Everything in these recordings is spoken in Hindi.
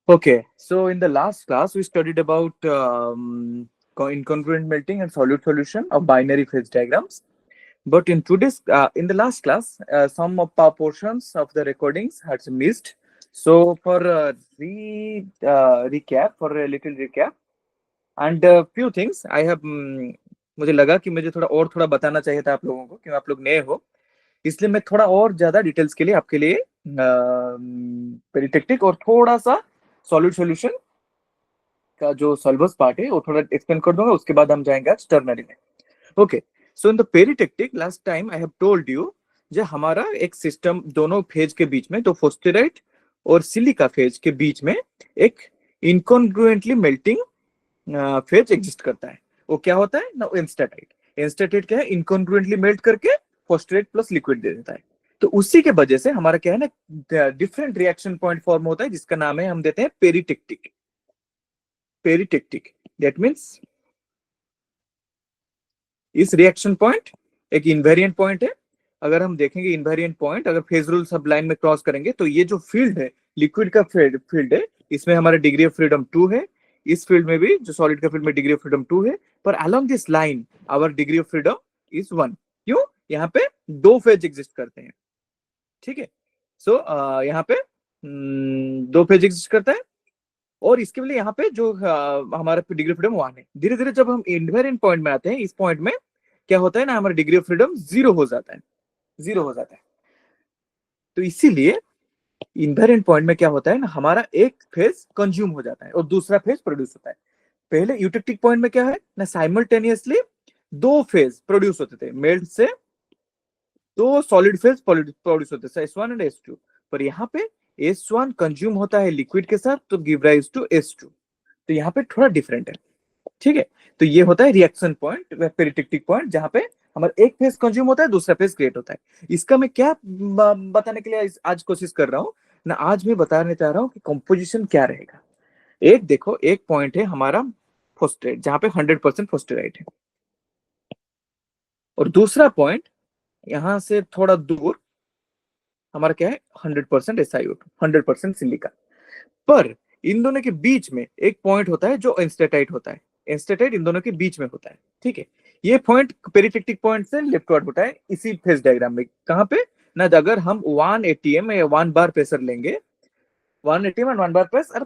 Okay, so in the last class, we studied about incongruent melting and solute solution of binary phase diagrams. But in the last class, some of our portions of the recordings had missed. So for for a little recap, and few things I have, मुझे लगा कि मुझे थोड़ा बताना चाहिए था आप लोगों को, क्यों आप लोग नए हो, इसलिए मैं थोड़ा और ज्यादा डिटेल्स के लिए आपके लिए पेरिटेक्टिक और थोड़ा सा सॉलिड सॉल्यूशन का जो सॉल्वर्स पार्ट है वो थोड़ा एक्सप्लेन कर दूंगा, उसके बाद हम जाएंगे आज टर्नरी में। Okay, so in the peritectic last time I have told you जो हमारा एक सिस्टम दोनों फेज के बीच में, तो फोस्टेराइट और सिलिका फेज के बीच में एक इनकॉन्ग्रुएंटली मेल्टिंग फेज एग्जिस्ट करता है। वो क्या होता है ना, इंस्टाटाइट। इंस्टाटाइट क्या है, इनकॉन्ग्रुएंटली मेल्ट करके फोस्टेराइट प्लस लिक्विड दे देता है। तो उसी के वजह से हमारा क्या है ना, डिफरेंट रिएक्शन पॉइंट फॉर्म होता है, जिसका नाम है, हम देते हैं पेरिटेक्टिक। पेरिटेक्टिक दैट मीन्स इस रिएक्शन पॉइंट एक इनवेरिएंट पॉइंट है। अगर हम देखेंगे इनवेरिएंट पॉइंट, अगर फेज रूल सब लाइन में क्रॉस करेंगे, तो ये जो फील्ड है, लिक्विड का फील्ड है, इसमें हमारा डिग्री ऑफ फ्रीडम 2 है। इस फील्ड में भी, जो सॉलिड का फील्ड में, डिग्री ऑफ फ्रीडम 2 है। पर along this line our degree of freedom is 1। क्यों? यहाँ पे दो फेज एग्जिस्ट करते हैं। ठीक है, सो यहाँ पे दो फेज एग्जिस्ट करता है, और इसके लिए यहाँ पे जो हमारा डिग्री ऑफ फ्रीडम 1 है। धीरे धीरे जब हम इनवेरिएंट पॉइंट में आते हैं, इस पॉइंट में क्या होता है ना, हमारा डिग्री ऑफ फ्रीडम 0 हो जाता है, 0 हो जाता है। तो इसीलिए इनवेरिएंट पॉइंट में क्या होता है ना, हमारा एक फेज कंज्यूम हो जाता है और दूसरा फेज प्रोड्यूस होता है। पहले यूटेक्टिक पॉइंट में क्या है ना, साइमल्टेनियसली दो फेज प्रोड्यूस होते थे, मेल्ट से दो सॉलिड फेज प्रोड्यूस होते थे, S1 एंड S2। पर यहाँ पे S1 कंज्यूम होता है लिक्विड के साथ, तो गिव राइज टू S2। तो यहाँ पे थोड़ा डिफरेंट है। ठीक है, तो ये होता है रिएक्शन पॉइंट, पेरिटेक्टिक पॉइंट, जहां पे हमारा एक फेज कंज्यूम होता है, दूसरा फेज क्रिएट होता है। इसका मैं क्या बताने के लिए आज कोशिश कर रहा हूँ ना, आज मैं बताने चाह रहा हूँ कि कंपोजिशन क्या रहेगा। एक देखो, एक पॉइंट है हमारा फोस्टेराइट, जहां पे 100% फोस्टेराइट है, और दूसरा पॉइंट यहां से थोड़ा दूर हमारा क्या है, 100% SiO2, 100% सिलिका। पर इन दोनों के बीच में एक पॉइंट होता है जो इंस्टेटाइट होता है। इंस्टेटाइट इन दोनों के बीच में होता है। ठीक है, ये पॉइंट पेरिटेक्टिक पॉइंट से लेफ्टवर्ड होता है इसी फेज डायग्राम में। कहां पे ना, अगर हम 1 ATM या 1 बार प्रेशर लेंगे, 1 ATM and 1 bar pressure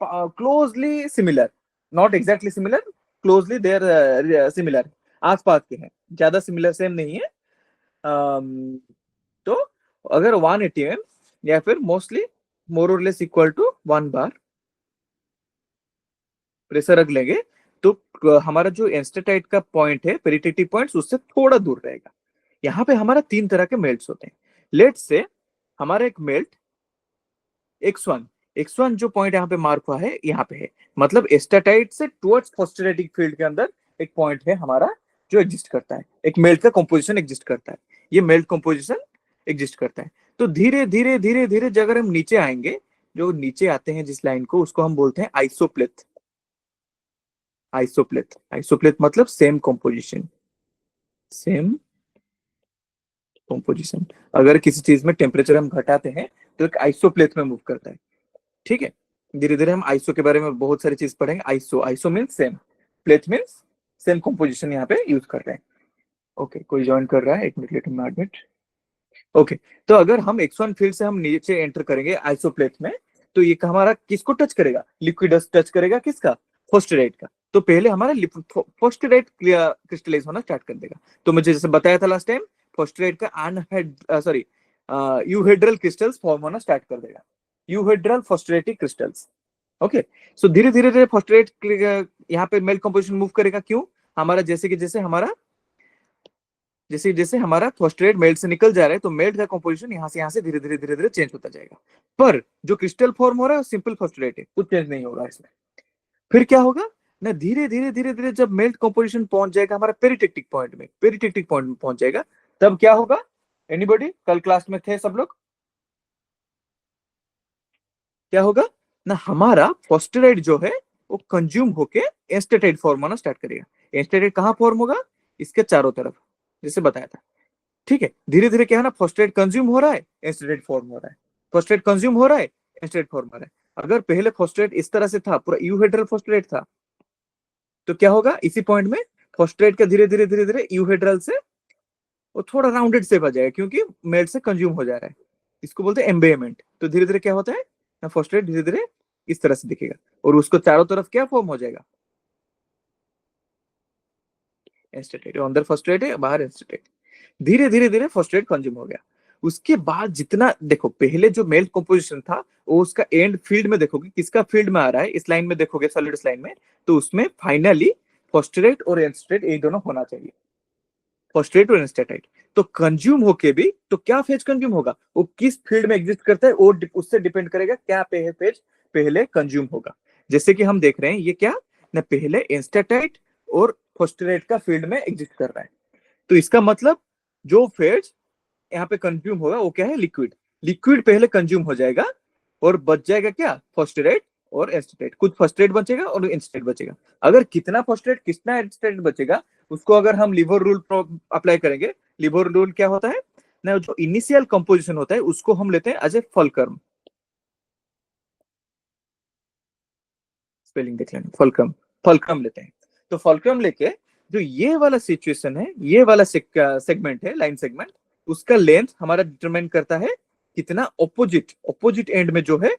closely similar, not exactly similar, closely there similar, आसपास के हैं, ज्यादा सिमिलर सेम नहीं है। तो अगर 1 ATM या फिर मोस्टली मोर और less equal to 1 bar pressure रख लेंगे, तो हमारा जो एंस्टेटाइट का पॉइंट है, पेरिटेक्टिक पॉइंट, उससे थोड़ा दूर रहेगा। यहाँ पे हमारा तीन तरह के मेल्ट्स होते हैं। लेट्स से हमारा एक मेल्ट X1, X1 जो पॉइंट यहाँ पे मार्क हुआ है, यहाँ पे है, मतलब एस्टेटाइट से टुवर्ड्स फोस्टेरेटिक फील्ड के अंदर एक पॉइंट है हमारा जो एग्जिस्ट करता है, एक मेल्ट का कंपोजिशन एग्जिस्ट करता है। ये मेल्ट कंपोजिशन एग्जिस्ट करता है। तो धीरे धीरे धीरे धीरे अगर हम नीचे आएंगे, जो नीचे आते हैं जिस लाइन को, उसको हम बोलते हैं आइसोप्लेथ। आइसोप्लेथ, आइसोप्लेथ मतलब सेम कंपोजिशन, सेम कंपोजिशन। अगर किसी चीज में टेम्परेचर हम घटाते हैं, तो एक आइसोप्लेथ में मूव करता है। ठीक है, धीरे धीरे हम आइसो के बारे में बहुत सारी चीज पढ़ेंगे। Iso, iso means same, pleth means same composition यहाँ पे यूज कर रहे हैं। ओके, कोई ज्वाइन कर रहा है, एक minute, let me admit. Okay, तो अगर हम X1 फील्ड से हम नीचे एंटर करेंगे आइसोप्लेथ में, तो ये हमारा किसको टच करेगा, लिक्विडस टच करेगा, किसका, फोस्टेराइट का। तो पहले हमारा फोस्टेराइट क्रिस्टलाइज होना स्टार्ट कर देगा। तो मुझे जैसे बताया था लास्ट टाइम, फोस्टेराइट का यूहेड्रल क्रिस्टल्स फॉर्म होना स्टार्ट कर देगा, यूहेड्रल फोस्टेरेटिक क्रिस्टल्स। ओके, सो धीरे धीरे धीरे फोस्टेराइट यहाँ पे मेल्ट कंपोजिशन मूव करेगा। क्यों? हमारा जैसे जैसे हमारा फोस्टेराइट मेल्ट से निकल जा रहा है, तो मेल्ट का कंपोजिशन यहाँ से धीरे धीरे धीरे धीरे चेंज होता जाएगा। पर जो क्रिस्टल फॉर्म हो रहा है, सिंपल फोस्टेराइट है, कुछ चेंज नहीं होगा इसमें। फिर क्या होगा ना, धीरे धीरे धीरे धीरे जब मेल्ट कंपोजिशन पहुंच जाएगा हमारा पेरिटेक्टिक पॉइंट में, पेरिटेक्टिक पॉइंट में पहुंच जाएगा, तब क्या होगा? एनीबॉडी कल क्लास में थे सब लोग? क्या होगा ना, हमारा फोस्टेराइट जो है वो कंज्यूम होके एस्टेटाइट फॉर्म होना स्टार्ट करेगा। एस्टेटाइट कहाँ फॉर्म होगा? इसके चारों तरफ, जैसे बताया था। ठीक है, धीरे धीरे क्या है ना, फोस्टेराइट कंज्यूम हो रहा है, एस्टेटाइट फॉर्म हो रहा है, फोस्टेराइट कंज्यूम हो रहा है, एस्टेटाइट फॉर्म हो रहा है। अगर पहले फॉस्फेट इस तरह से था, पूरा यूहेड्रल फॉस्फेट था, तो क्या होगा, इसी पॉइंट में फॉस्फेट का धीरे धीरे धीरे धीरे यूहेड्रल से वो थोड़ा राउंडेड शेप आ जाएगा, क्योंकि मेल्ट से कंज्यूम हो जा रहा है। इसको बोलते हैं एम्बेमेंट। तो धीरे धीरे क्या होता है, फॉस्फेट धीरे धीरे इस तरह से दिखेगा, और उसको चारों तरफ क्या फॉर्म हो जाएगा, एस्टेटेट। अंदर फॉस्फेट है, बाहर एस्टेटेट। धीरे धीरे धीरे फॉस्फेट कंज्यूम हो गया। उसके बाद जितना देखो, पहले जो मेल्ट कंपोजिशन था वो उसका एंड फील्ड में देखोगे किसका फील्ड में आ रहा है, इस लाइन में देखोगे, सॉलिड लाइन में, तो उसमें फाइनली फॉस्फेट और एस्टेटेट ये दोनों होना चाहिए, फॉस्फेट और एस्टेटाइट। तो कंज्यूम होके भी तो क्या फेज कंज्यूम होगा, वो किस फील्ड में एग्जिस्ट करता है, वो उससे डिपेंड करेगा क्या फेज पहले कंज्यूम होगा। जैसे कि हम देख रहे हैं ये क्या ना, पहले एस्टेटाइट और फॉस्फेट का फील्ड में एग्जिस्ट कर रहा है। तो इसका मतलब जो फेज यहाँ पे कंज्यूम होगा वो क्या है, लिक्विड। लिक्विड पहले कंज्यूम हो जाएगा और बच जाएगा क्या, फॉस्फेट और एस्टेट। कुछ फॉस्फेट बचेगा और एस्टेट बचेगा। अगर कितना फॉस्फेट कितना एस्टेट बचेगा, उसको अगर हम लिवर रूल अप्लाई करेंगे, लिवर रूल क्या होता है ना, जो इनिशियल कंपोजिशन होता है उसको हम लेते हैं एज ए फुलक्रम। स्पेलिंग देख लेना, फुलक्रम, फुलक्रम लेते हैं। तो फुलक्रम लेके जो ये वाला सिचुएशन है, ये वाला सेगमेंट है, लाइन सेगमेंट, उसका लेंथ हमारा डिटरमाइन करता है कितना ऑपोजिट ऑपोजिट एंड में जो है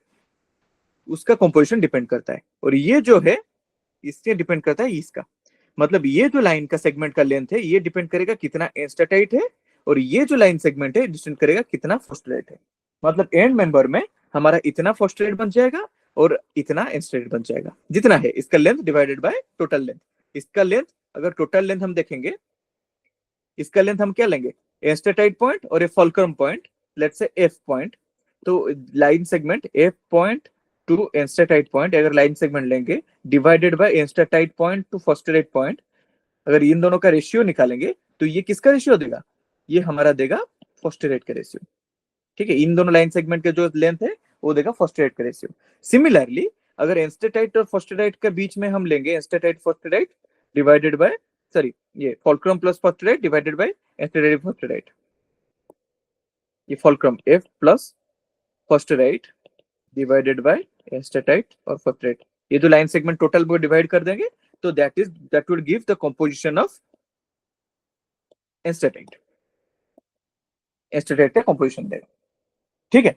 उसका कंपोजिशन डिपेंड करता है। और ये जो है इससे डिपेंड करता है इसका, मतलब ये जो लाइन का सेगमेंट का लेंथ है ये डिपेंड करेगा कितना एस्टेटाइट है, और ये जो लाइन सेगमेंट है डिपेंड करेगा कितना फॉस्फेट है। मतलब एंड मेंबर में हमारा इतना फॉस्फेट बन जाएगा और इतना एस्टेट बन जाएगा, जितना है इसका length divided by total length. इसका लेंथ, अगर टोटल लेंथ हम देखेंगे, इसका लेंथ हम क्या लेंगे, एस्टेटाइट पॉइंट और a fulcrum point, let's say F point. तो line segment F point to enstatite point, अगर लाइन सेगमेंट लेंगे divided by enstatite point to phosphate point, अगर इन दोनों का रेशियो निकालेंगे तो ये किसका रेशियो देगा, ये हमारा देगा फॉस्फेट का रेशियो। ठीक है, इन दोनों लाइन सेगमेंट के जो लेंथ है वो देगा फॉस्फेट का रेशियो। सिमिलरली अगर एस्टेटाइट और फॉस्फेट के बीच में हम लेंगे enstatite phosphate divided by, sorry, ये fulcrum plus phosphate divided by enstatite phosphate, ये fulcrum F plus phosphate divided by enstatite और फॉस्फेट, ये जो लाइन सेगमेंट टोटल को डिवाइड कर देंगे तो that will give the composition of enstatite, enstatite का कंपोजिशन देगा। ठीक है,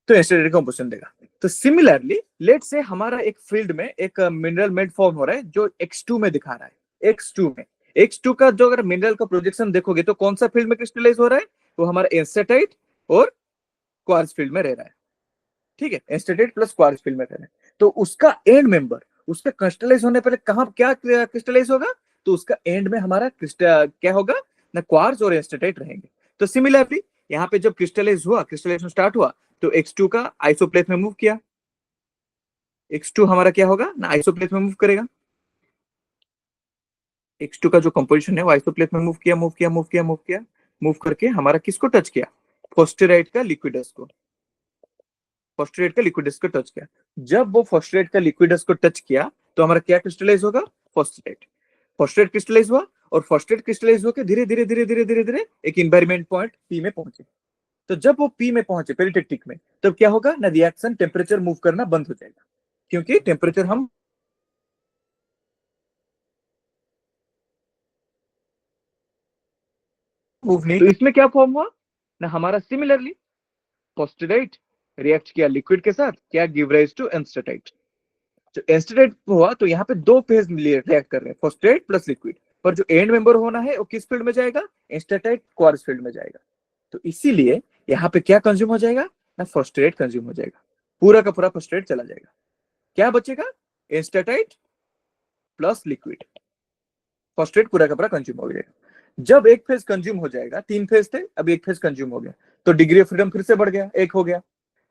तो एस्टेटाइट का कंपोजिशन देगा। तो सिमिलरली लेट्स से हमारा एक फील्ड में एक मिनरल मेड फॉर्म हो रहा है जो x2 में दिखा रहा है, x2 में, x2 का जो अगर मिनरल का प्रोजेक्शन देखोगे तो कौन सा फील्ड में क्रिस्टलाइज हो रहा है, वो हमारा एस्टेटाइट और क्वार्ट्ज फील्ड में रह रहा है। ठीक है, एस्टेटाइट प्लस क्वार्ट्ज फील्ड में रह रहा है। तो उसका एंड मेंबर, उसका क्रिस्टलाइज होने पहले कहां क्या क्रिस्टलाइज होगा, तो उसका एंड में हमारा क्या होगा ना, क्वार्ट्ज और एस्टेटाइट रहेंगे। तो सिमिलरली यहाँ पे जब क्रिस्टलाइज हुआ, क्रिस्टलाइजेशन स्टार्ट हुआ, तो x2 का आइसोप्लेट में मूव किया, x2 हमारा क्या होगा ना, आइसोप्लेट में मूव करेगा। x2 का जो कंपोजिशन है वो आइसोप्लेट में मूव किया, मूव किया, मूव किया, मूव किया, मूव करके हमारा किसको टच किया, फॉस्फेट का लिक्विडस को, फॉस्फेट का लिक्विडस को टच किया। जब वो फॉस्फेट का लिक्विडस को टच किया तो हमारा क्या क्रिस्टलाइज होगा, फॉस्फेट। फॉस्फेट क्रिस्टलाइज हुआ और फॉस्फेट क्रिस्टलाइज होकर धीरे धीरे धीरे धीरे धीरे धीरे एक एनवायरमेंट पॉइंट पी में पहुंचे। तो जब वो पी में पहुंचे पेरिटेक्टिक में, तब क्या होगा ना, रिएक्शन टेम्परेचर मूव करना बंद हो जाएगा, क्योंकि टेम्परेचर हम मूव नहीं। तो इसमें क्या फॉर्म हुआ ना, हमारा सिमिलरली फॉस्फेट रिएक्ट किया लिक्विड के साथ, क्या गिव राइज टू एस्टेटाइट। जो एस्टेटाइट हुआ तो यहाँ पे दो फेज रिएक्ट कर रहे हैं, फॉस्फेट प्लस लिक्विड, पर जो एंड मेंबर होना है वो किस फील्ड में जाएगा, एस्टेटाइट क्वार्ट्ज फील्ड में जाएगा। तो इसीलिए यहाँ पे क्या कंज्यूम हो जाएगा ना, फॉस्फेट कंज्यूम हो जाएगा, पूरा का पूरा फॉस्फेट चला जाएगा। क्या बचेगा, एस्टेटाइट प्लस लिक्विड, फॉस्फेट पूरा का पूरा कंज्यूम हो जाएगा। जब एक फेज कंज्यूम हो जाएगा, तीन फेज थे, अब एक फेज कंज्यूम हो गया, तो डिग्री ऑफ फ्रीडम फिर से बढ़ गया, एक हो गया।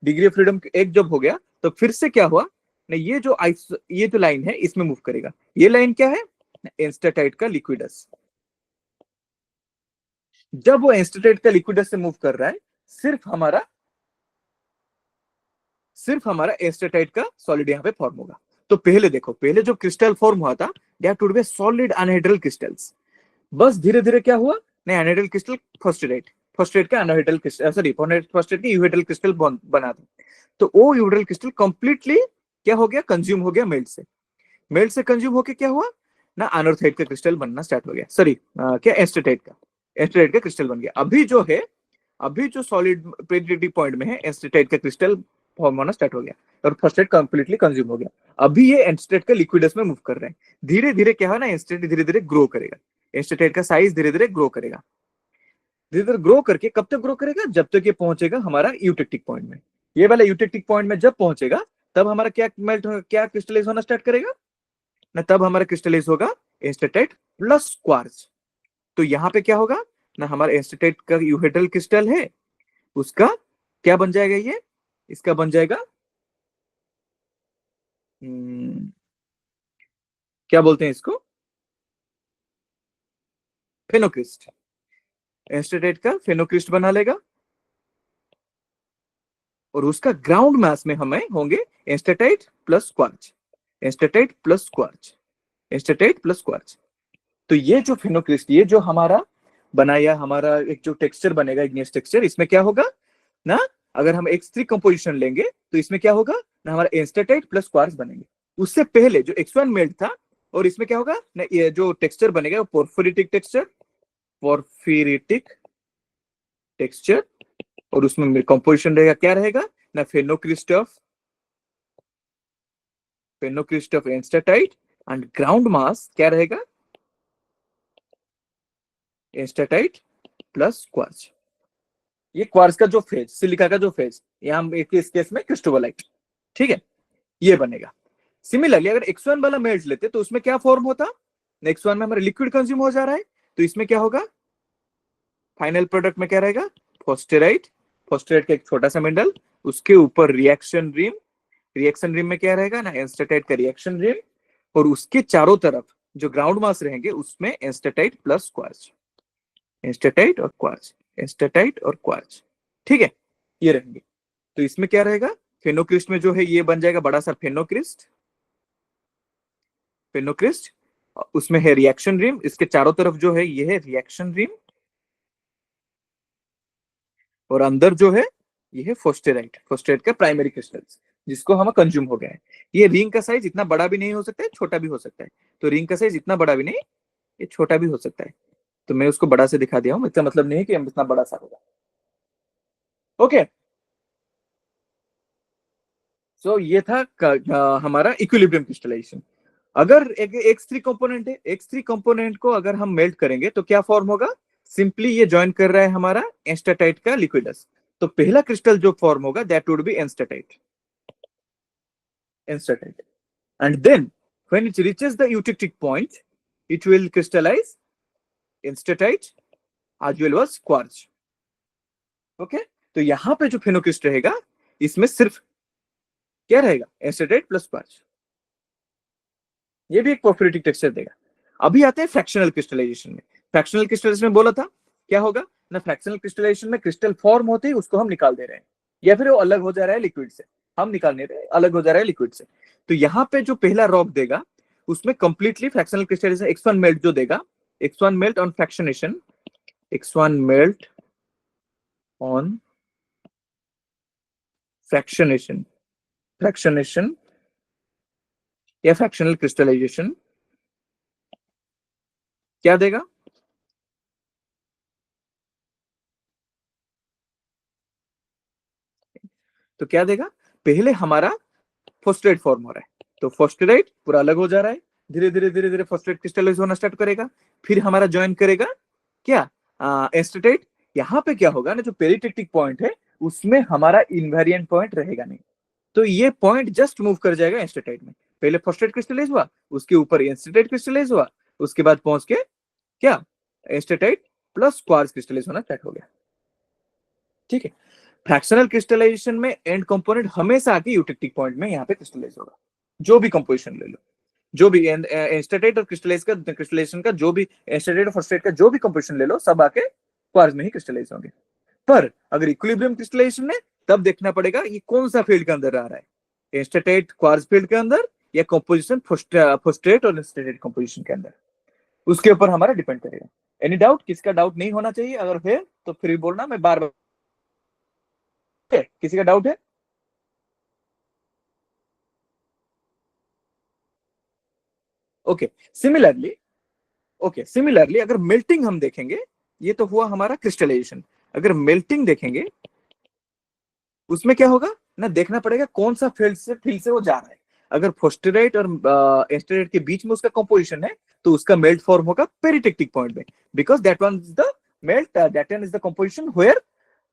डिग्री ऑफ फ्रीडम एक जब हो गया तो फिर से क्या हुआ ना, ये जो लाइन है इसमें मूव करेगा। ये लाइन क्या है, एस्टेटाइट का लिक्विडस। जब वो एस्टेटाइट का लिक्विडस से मूव कर रहा है, सिर्फ हमारा एस्टेटाइट का सॉलिड यहाँ पे फॉर्म होगा। तो पहले देखो, पहले जो क्रिस्टल फॉर्म हुआ था that would be solid anhydrous crystals. बस धीरे धीरे क्या हुआ, नहीं, अनहाइड्रल क्रिस्टल फॉस्फेट, फॉस्फेट का एनोहेड्रल क्रिस्टल, सॉरी फॉस्फेट के यूहेड्रल क्रिस्टल बना दे, तो वो यूहेड्रल क्रिस्टल कंप्लीटली क्या हो गया, कंज्यूम हो गया मेल्ट से। मेल्ट से कंज्यूम होके क्या हुआ ना, एनोथाइड का क्रिस्टल बनना स्टार्ट हो गया, सॉरी क्या एस्टेटाइट का क्रिस्टल बन गया। अभी जो सॉलिड पेरियोडिक पॉइंट में है एस्टेटाइट का क्रिस्टल फॉर्म होना स्टार्ट हो गया और फॉस्फेट कंप्लीटली कंज्यूम हो गया। अभी ये एस्टेटाइट का लिक्विडस में मूव कर रहे हैं। धीरे धीरे क्या है ना, एस्टेटाइट धीरे धीरे ग्रो करेगा, एस्टेटाइट का साइज धीरे धीरे ग्रो करेगा। धीरे धीरे ग्रो करके कब तक ग्रो करेगा, जब तक ये पहुंचेगा हमारा यूटेक्टिक पॉइंट में। ये वाला यूटेक्टिक पॉइंट में जब पहुंचेगा तब हमारा क्या मेल्ट, क्या क्रिस्टलाइज होना स्टार्ट करेगा ना, तब हमारा क्रिस्टलाइज होगा एस्टेटाइट प्लस क्वार्ट्ज। तो यहाँ पे क्या होगा ना, हमारा एस्टेटाइट का यूहेड्रल क्रिस्टल है, उसका क्या बन जाएगा, ये इसका बन जाएगा क्या बोलते हैं इसको, फेनोक्रिस्ट। एस्टेटाइट का फेनोक्रिस्ट बना लेगा और उसका ग्राउंड मास में हमें होंगे enstatite plus quartz, enstatite plus quartz, enstatite plus quartz. तो ये जो फेनोक्रिस्ट, ये जो हमारा बनाया, हमारा एक जो टेक्सचर बनेगा इग्नियस टेक्सचर, इसमें क्या होगा ना, अगर हम x3 कंपोजिशन लेंगे तो इसमें क्या होगा ना, हमारा एस्टेटाइट प्लस क्वार्ट्ज बनेंगे। उससे पहले जो x1 मेल्ट था, और इसमें क्या होगा ना, ये जो टेक्सचर बनेगा वो पोर्फिरिटिक टेक्सचर, पोर्फिरिटिक टेक्सचर, और उसमें कंपोजिशन रहेगा, क्या रहेगा ना, फेनोक्रिस्ट ऑफ एस्टेटाइट, एंड ग्राउंड मास क्या रहेगा, एस्टेटाइट प्लस क्वार्ट्ज। ये क्वार्ट्ज का जो फेज, सिलिका का जो फेज, यहाँ इस केस में क्रिस्टोबलाइट, ठीक है, ये बनेगा। सिमिलरली अगर x1 वाला मेल्ट लेते तो उसमें क्या फॉर्म होता, x1 में हमारा लिक्विड कंज्यूम हो जा रहा है, तो इसमें क्या होगा, फाइनल प्रोडक्ट में क्या रहेगा, फॉस्फेराइट, फॉस्फेराइट का एक छोटा सा मेंडल, उसके ऊपर रिएक्शन रिम, रिएक्शन रिम में क्या रहेगा ना, एस्टेटाइट का रिएक्शन रिम, और उसके चारों तरफ जो ग्राउंड मास रहेंगे उसमें एस्टेटाइट प्लस क्वार्ट्ज, एस्टेटाइट और क्वार्ट्ज, एस्टेटाइट और क्वार्ट्ज, ठीक है, ये रहेंगे। तो इसमें क्या रहेगा, फेनोक्रिस्ट में जो है ये बन जाएगा बड़ा सा फेनोक्रिस्ट, फेनोक्रिस्ट, उसमें है रिएक्शन रिम, इसके चारों तरफ जो है ये है रिएक्शन रिम, और अंदर जो है ये है फॉस्फेराइट, फॉस्फेराइट का प्राइमरी क्रिस्टल्स, जिसको हम कंज्यूम हो गया है। ये रिंग का साइज इतना बड़ा भी नहीं हो सकता है, छोटा भी हो सकता है, तो रिंग का साइज इतना बड़ा भी नहीं, ये छोटा भी हो सकता है, तो मैं उसको बड़ा से दिखा दिया हूं, इसका मतलब नहीं है कि हम इतना बड़ा सा होगा। ओके, सो ये था हमारा इक्विलिब्रियम क्रिस्टलाइजेशन। अगर एक x3 कंपोनेंट है, x3 कंपोनेंट को अगर हम मेल्ट करेंगे तो क्या फॉर्म होगा, सिंपली ये ज्वाइन कर रहा है हमारा एस्टेटाइट का लिक्विडस, तो पहला क्रिस्टल जो फॉर्म होगा that would be enstatite, enstatite, and then when it reaches the eutectic point it will crystallise enstatite as well as quartz. Okay, तो यहां पे जो फेनोक्रिस्ट रहेगा इसमें सिर्फ क्या रहेगा, एस्टेटाइट प्लस क्वार्ट्ज, ये भी एक पोर्फिरिटिक टेक्सचर देगा। अभी आते हैं फ्रैक्शनल क्रिस्टलाइजेशन में। फ्रैक्शनल क्रिस्टलाइजेशन में बोला था क्या होगा ना, फ्रैक्शनल क्रिस्टलाइजेशन में क्रिस्टल फॉर्म होते ही उसको हम निकाल दे रहे हैं, या फिर वो अलग हो जा रहा है लिक्विड से, हम निकाल नहीं रहे, अलग हो जा रहा है लिक्विड से। तो यहाँ पे जो पहला रॉक देगा उसमें completely fractional crystallisation x1 melt जो देगा, x1 melt on fractionation, x1 melt on fractionation, fractionation या फ्रैक्शनल क्रिस्टलाइजेशन क्या देगा, तो क्या देगा, पहले हमारा फॉस्फेट फॉर्म हो रहा है, तो फॉस्फेट पूरा अलग हो जा रहा है, धीरे धीरे धीरे धीरे फॉस्फेट क्रिस्टलाइज होना स्टार्ट करेगा, फिर हमारा ज्वाइन करेगा क्या, एस्टेटाइट। यहाँ पे क्या होगा ना, जो पेरिटेक्टिक पॉइंट है उसमें हमारा इनवेरिएंट पॉइंट रहेगा नहीं, तो ये पॉइंट जस्ट मूव कर जाएगा एस्टेटाइट में। पहले फॉस्फेट क्रिस्टलाइज हुआ, उसके ऊपर एस्टेटाइट क्रिस्टलाइज हुआ, उसके बाद पहुंच के क्या, एस्टेटाइट प्लस क्वार्ट्ज क्रिस्टलाइज होना स्टार्ट हो गया, ठीक है। फ्रैक्शनल क्रिस्टलाइजेशन में एंड कंपोनेंट हमेशा आके यूटेक्टिक पॉइंट में यहाँ पे क्रिस्टलाइज होगा, जो भी कंपोजिशन ले लो, जो भी एस्टेटाइट और क्रिस्टलाइजेशन का जो भी एस्टेटाइट और फॉस्फेट का जो भी कंपोजिशन ले लो, सब आके क्वार्ट्ज में ही क्रिस्टलाइज होंगे। पर अगर इक्विलिब्रियम क्रिस्टलाइजेशन है तब देखना पड़ेगा ये कौन सा फील्ड के अंदर आ रहा है, एस्टेटाइट क्वार्ट्ज फील्ड के अंदर या कंपोजिशन फॉस्फेट और एस्टेटाइट कंपोजिशन के अंदर। उसके ऊपर हमारा डिपेंड करेगा। Any doubt? किसका डाउट नहीं होना चाहिए, अगर है तो फिर बोलना, मैं बार बार। किसी का डाउट है? ओके। सिमिलरली, सिमिलरली अगर मेल्टिंग हम देखेंगे, ये तो हुआ हमारा क्रिस्टलाइजेशन। अगर मेल्टिंग देखेंगे, उसमें क्या होगा ना, देखना पड़ेगा कौन सा फील्ड से वो जा रहा है। अगर फोस्टेराइट और एस्टेराइट के बीच में उसका कंपोजिशन है, तो उसका मेल्ट फॉर्म होगा पेरिटेक्टिक पॉइंट में, because that one is the melt, that one is the composition where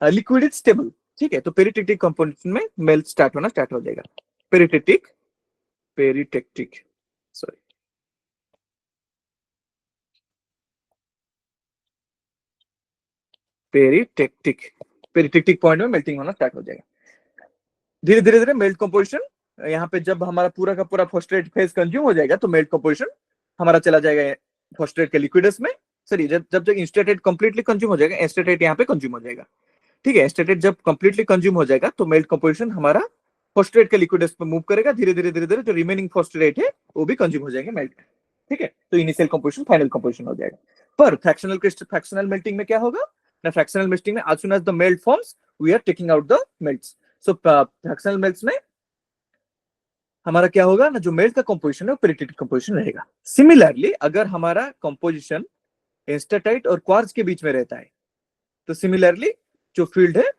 liquid is stable. ठीक है, तो पेरिटेक्टिक कंपोजिशन में मेल्ट स्टार्ट हो जाएगा। Peritectic, peritectic, sorry, peritectic, peritectic point में मेल्टिंग होना स्टार्ट हो जाएगा। धीरे धीरे धीरे मेल्ट कंपोजिशन, यहाँ पे जब हमारा पूरा का पूरा फॉस्फेट फेज कंज्यूम हो जाएगा, तो मेल्ट कंपोजिशन हमारा चला जाएगा फॉस्फेट के लिक्विडस में। सॉरी, जब जब जब इंस्टेटेट कंप्लीटली कंज्यूम हो जाएगा, एस्टेटेट यहाँ पे कंज्यूम हो जाएगा। ठीक है, एस्टेटेट जब कंप्लीटली कंज्यूम हो जाएगा, तो मेल्ट कंपोजिशन हमारा फॉस्फेट के लिक्विडस पे मूव करेगा। धीरे धीरे धीरे धीरे जो रिमेनिंग फॉस्फेट है वो भी कंज्यूम हो जाएंगे मेल्ट। ठीक है, तो इनिशियल कंपोजिशन फाइनल कंपोजिशन हो जाएगा। पर फ्रैक्शनल मेल्टिंग में क्या होगा ना, फ्रैक्शनल मेल्टिंग में as soon as the melt forms we are taking out the melts. So fractional melts में हमारा क्या होगा ना, जो मेल्ट का कंपोजिशन है वो पेरिटेटिक कंपोजिशन रहेगा। सिमिलरली अगर हमारा कंपोजिशन एस्टेटाइट और क्वार्ट्ज के बीच में रहता है, तो सिमिलरली जो फील्ड है,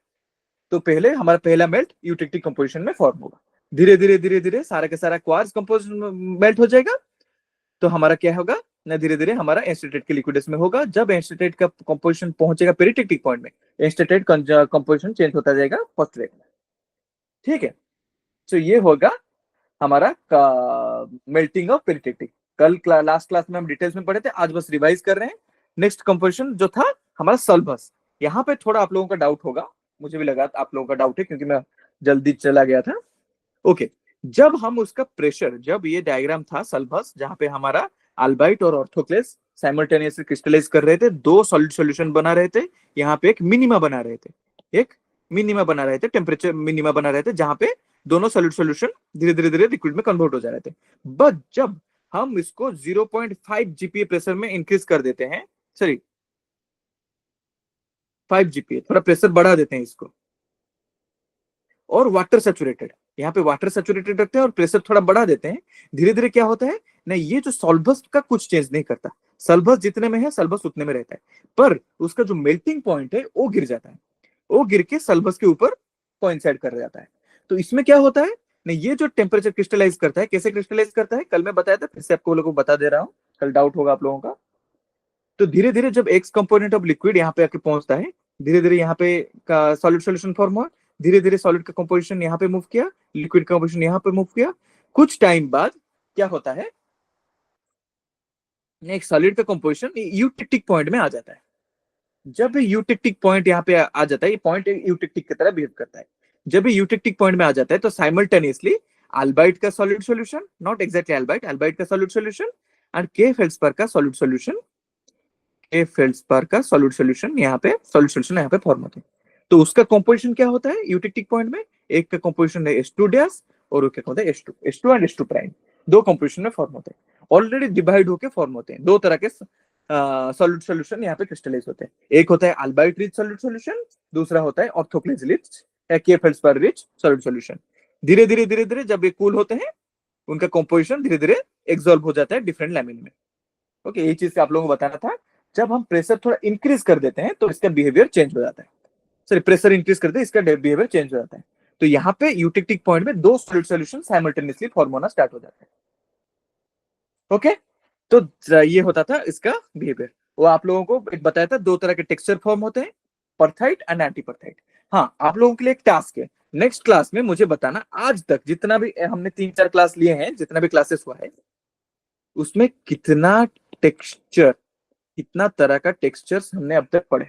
तो पहले हमारा पहला मेल्ट यूटेक्टिक कंपोजिशन में फॉर्म होगा। धीरे धीरे धीरे धीरे सारा का सारा क्वार्ट्ज कंपोजिशन मेल्ट हो जाएगा, तो हमारा क्या होगा ना, धीरे धीरे हमारा एस्टेटेट के लिक्विडस में होगा। जब एस्टेटेट का कंपोजिशन पहुंचेगा पेरिटेक्टिक पॉइंट में, एस्टेटेट कंपोजिशन चेंज होता जाएगा फॉस्फेट में। ठीक है, तो ये होगा हमारा melting of peritectic. Last class में हम डिटेल्स में पढ़े थे, आज बस रिवाइज कर रहे हैं। नेक्स्ट कंपोजिशन जो था हमारा सल्फस। यहाँ पे थोड़ा आप लोगों का डाउट होगा, मुझे भी लगा आप लोगों का डाउट है, क्योंकि मैं जल्दी चला गया था। ओके, जब हम उसका प्रेशर, जब ये डायग्राम था सल्फस, जहां पे हमारा अल्बाइट और ऑर्थोक्लेस साइमल्टेनियसली क्रिस्टलाइज कर रहे थे, दो सॉलिड सॉल्यूशन बना रहे थे। यहाँ पे एक मिनिमा बना रहे थे, एक मिनिमा बना रहे थे, टेम्परेचर मिनिमा बना रहे थे, जहां पे दोनों सॉलिड सॉल्यूशन धीरे धीरे धीरे लिक्विड में कन्वर्ट हो जा रहे थे। बट जब हम इसको 0.5 जीपीए प्रेशर में इंक्रीज कर देते हैं, सॉरी 5 जीपीए, थोड़ा प्रेशर बढ़ा देते हैं इसको, और वाटर सेचुरेटेड, यहाँ पे वाटर सेचुरेटेड रखते हैं और प्रेशर थोड़ा बढ़ा देते हैं, धीरे धीरे क्या होता है ना, ये जो सॉल्वस का कुछ चेंज नहीं करता, सल्बस जितने में है सल्बस उतने में रहता है, पर उसका जो मेल्टिंग पॉइंट है वो गिर जाता है, वो गिर के सल्बस के ऊपर कोइंसाइड कर जाता है। तो इसमें क्या होता है ना, ये जो टेम्परेचर क्रिस्टलाइज करता है, कैसे क्रिस्टलाइज करता है कल मैं बताया था, फिर से आपको लोगों को बता दे रहा हूँ, कल डाउट होगा आप लोगों का। तो धीरे धीरे जब एक्स कंपोनेंट ऑफ लिक्विड यहाँ पे आके पहुंचता है, धीरे धीरे यहाँ पे का सॉलिड सॉल्यूशन फॉर्म हुआ, धीरे धीरे सॉलिड का कंपोजिशन यहाँ पे मूव किया, लिक्विड का कंपोजिशन यहाँ पे मूव किया। कुछ टाइम बाद क्या होता है, एक सॉलिड का कंपोजिशन यूटेक्टिक पॉइंट में आ जाता है। जब यूटेक्टिक पॉइंट यहाँ पे आ जाता है, ये पॉइंट यूटेक्टिक की तरह बिहेव करता है। जब ये यूटेक्टिक पॉइंट में आ जाता है, तो साइमल्टेनियसली अल्बाइट का सॉलिड सॉल्यूशन, नॉट एग्जैक्टली अल्बाइट, अल्बाइट का सॉलिड सॉल्यूशन और के फेल्डस्पर का सॉलिड सॉल्यूशन, के फेल्डस्पर का सॉलिड सॉल्यूशन यहाँ पे, सॉलिड सॉल्यूशन यहाँ पे फॉर्म होते हैं। तो उसका कंपोजिशन क्या होता है यूटेक्टिक पॉइंट में, एक का कंपोजिशन है H2 डैश और क्या होता है H2 एंड H2 प्राइम, दो कंपोजिशन में फॉर्म होते हैं, ऑलरेडी डिवाइड होके फॉर्म होते हैं। दो तरह के सॉलिड सॉल्यूशन यहाँ पे क्रिस्टलाइज होते हैं, एक होता है अल्बाइट रिच सॉलिड सॉल्यूशन, दूसरा होता है ऑर्थोक्लेज रिच के फेल्डस्पर रिच सॉलिड सॉल्यूशन। धीरे धीरे धीरे धीरे जब ये कूल होते हैं, उनका कंपोजिशन धीरे धीरे एक्सॉल्व हो जाता है डिफरेंट लैमिन में। ओके, ये चीज आप लोगों को बताना था। जब हम प्रेशर थोड़ा इंक्रीज कर देते हैं, तो इसका बिहेवियर चेंज हो जाता है। सॉरी, प्रेशर इंक्रीज करते हैं, इसका बिहेवियर चेंज हो जाता है। तो यहाँ पे यूटेक्टिक पॉइंट में दो सॉलिड सॉल्यूशन साइमल्टेनियसली फॉर्म होना स्टार्ट हो जाता है। ओके, तो ये होता था इसका बिहेवियर। वो आप लोगों को एक बताया था, दो तरह के टेक्सचर फॉर्म होते हैं, परथाइट एंड एंटी परथाइट। हाँ, आप लोगों के लिए एक टास्क है, नेक्स्ट क्लास में मुझे बताना, आज तक जितना भी हमने 3-4 क्लास लिए हैं, जितना भी क्लासेस हुआ है, उसमें कितना टेक्सचर, कितना तरह का टेक्सचर्स हमने अब तक पढ़े,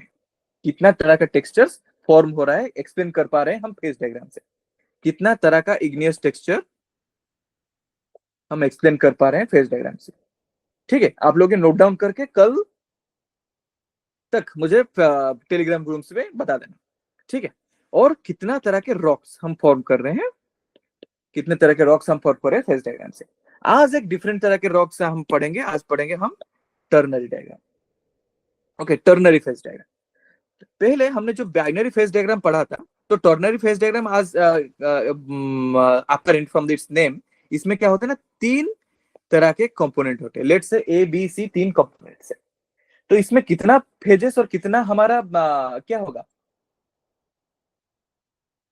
कितना तरह का टेक्सचर्स फॉर्म हो रहा है, एक्सप्लेन कर पा रहे हैं हम फेज डायग्राम से, कितना तरह का इग्नियस टेक्सचर हम एक्सप्लेन कर पा रहे हैं फेज डायग्राम से। ठीक है, आप लोग नोट डाउन करके कल तक मुझे टेलीग्राम ग्रुप्स में बता देना। ठीक है, और कितना तरह के रॉक्स हम फॉर्म कर रहे हैं, कितने तरह के रॉक्स हम फॉर्म कर रहे हैं फेज डायग्राम से। आज एक डिफरेंट तरह के रॉक्स हम पढ़ेंगे, आज पढ़ेंगे हम ternary diagram. Okay, ternary phase diagram. पहले हमने जो बाइनरी फेज डायग्राम पढ़ा था, तो टर्नरी फेज डायग्राम आज आफ्टर फ्रॉम दिट्स नेम, इसमें क्या होता है ना, तीन तरह के कंपोनेंट होते हैं। लेट्स से ए बी सी तीन कंपोनेंट्स है। तो इसमें कितना फेजेस और कितना हमारा क्या होगा,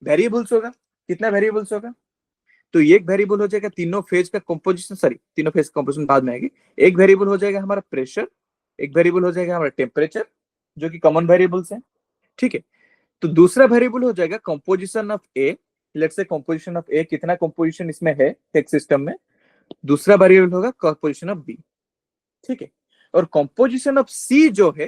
वेरिएबल्स होगा, कितना वेरिएबल्स होगा। तो एक वेरिएबल हो जाएगा तीनों फेज का कंपोजिशन, सॉरी तीनों फेज कंपोजिशन बाद में आएगी। एक वेरिएबल हो जाएगा हमारा प्रेशर, एक वेरिएबल हो जाएगा हमारा टेम्परेचर, जो कि कॉमन वेरिएबल्स हैं, ठीक है। तो दूसरा वेरिएबल हो जाएगा composition of A. Let's say composition of A, कितना कंपोजिशन इसमें है एक सिस्टम में। दूसरा वेरिएबल होगा कंपोजिशन ऑफ बी, ठीक है। और कंपोजिशन ऑफ सी जो है,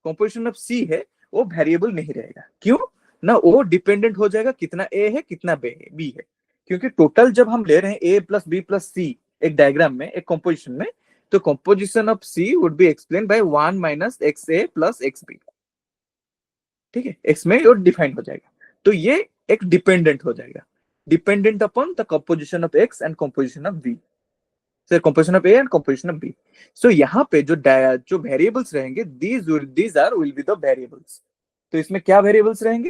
कंपोजिशन ऑफ सी है, वो वेरिएबल नहीं रहेगा। क्यों ना, वो डिपेंडेंट हो जाएगा कितना ए है कितना बी है। क्योंकि टोटल जब हम ले रहे हैं A plus B plus C एक डायग्राम में, एक कंपोजिशन में, तो composition of C would be explain by 1 minus X A plus X B, ठीक है। एक्स में वो डिफाइंड हो जाएगा। तो ये एक डिपेंडेंट हो जाएगा, dependent upon the composition of X and composition of B, so composition of A and composition of B. So यहाँ पे जो वेरिएबल्स रहेंगे, these are will be the variables. तो इसमें क्या वेरिएबल्स रहेंगे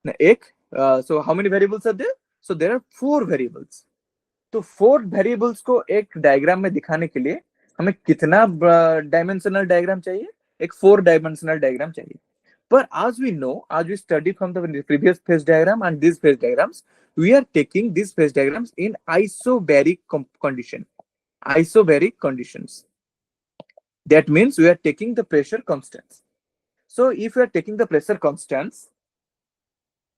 ना, एक so how many variables are there? So there are 4 variables. तो 4 वेरिएबल्स को एक डायग्राम में दिखाने के लिए हमें कितना डायमेंशनल डायग्राम चाहिए, एक 4 डायमेंशनल डायग्राम चाहिए। पर as we know, as we study from the previous phase diagram and these phase diagrams, we are taking these phase diagrams in isobaric condition. Isobaric conditions. That means we are taking the pressure constants. So if we are taking the pressure constants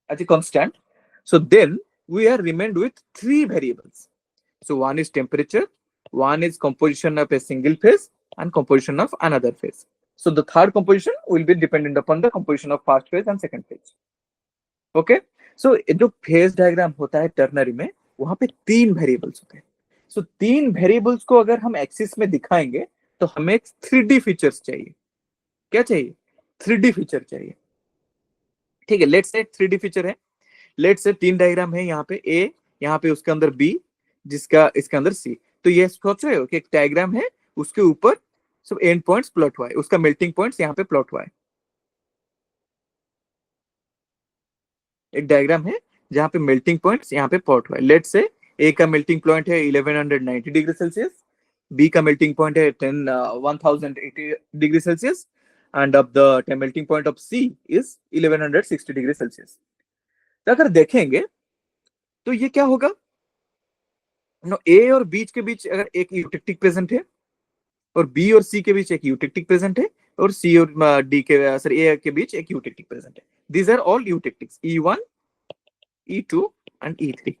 as a constant, so then we are remained with 3 variables. So one is temperature, one is composition of a single phase, and composition of another phase. So the third composition will be dependent upon the composition of first phase and second phase. Okay. So जो phase diagram होता है टर्नरी में, वहां पे 3 वेरिएबल्स होते हैं। सो 3 वेरिएबल्स को अगर हम एक्सिस में दिखाएंगे तो हमें 3D फीचर्स चाहिए। क्या चाहिए? 3D फीचर चाहिए, ठीक है। लेट्स से 3D फीचर है, लेट्स से 3 डायग्राम है, यहाँ पे ए, यहाँ पे उसके अंदर बी, जिसका इसके अंदर सी। तो ये सोच रहे हो कि एक डायग्राम है, उसके ऊपर सब एंड पॉइंट्स प्लॉट हुआ है, उसका मेल्टिंग पॉइंट्स यहाँ पे प्लॉट हुआ है। एक डायग्राम है जहाँ पे मेल्टिंग पॉइंट्स यहाँ पे प्लॉट हुआ है। लेट्स से ए का मेल्टिंग पॉइंट है 1190 डिग्री सेल्सियस, बी का मेल्टिंग पॉइंट है 1080 degree Celsius, and of the melting point of C is 1160 degree Celsius. तो अगर देखेंगे तो ये क्या होगा, ए और बीच के बीच अगर एक यूटेक्टिक प्रेजेंट है, और बी और सी के बीच एक यूटेक्टिक प्रेजेंट है, और सी और डी के सर ए के बीच एक यूटेक्टिक प्रेजेंट है। These are all eutectics, E1, E2 and E3।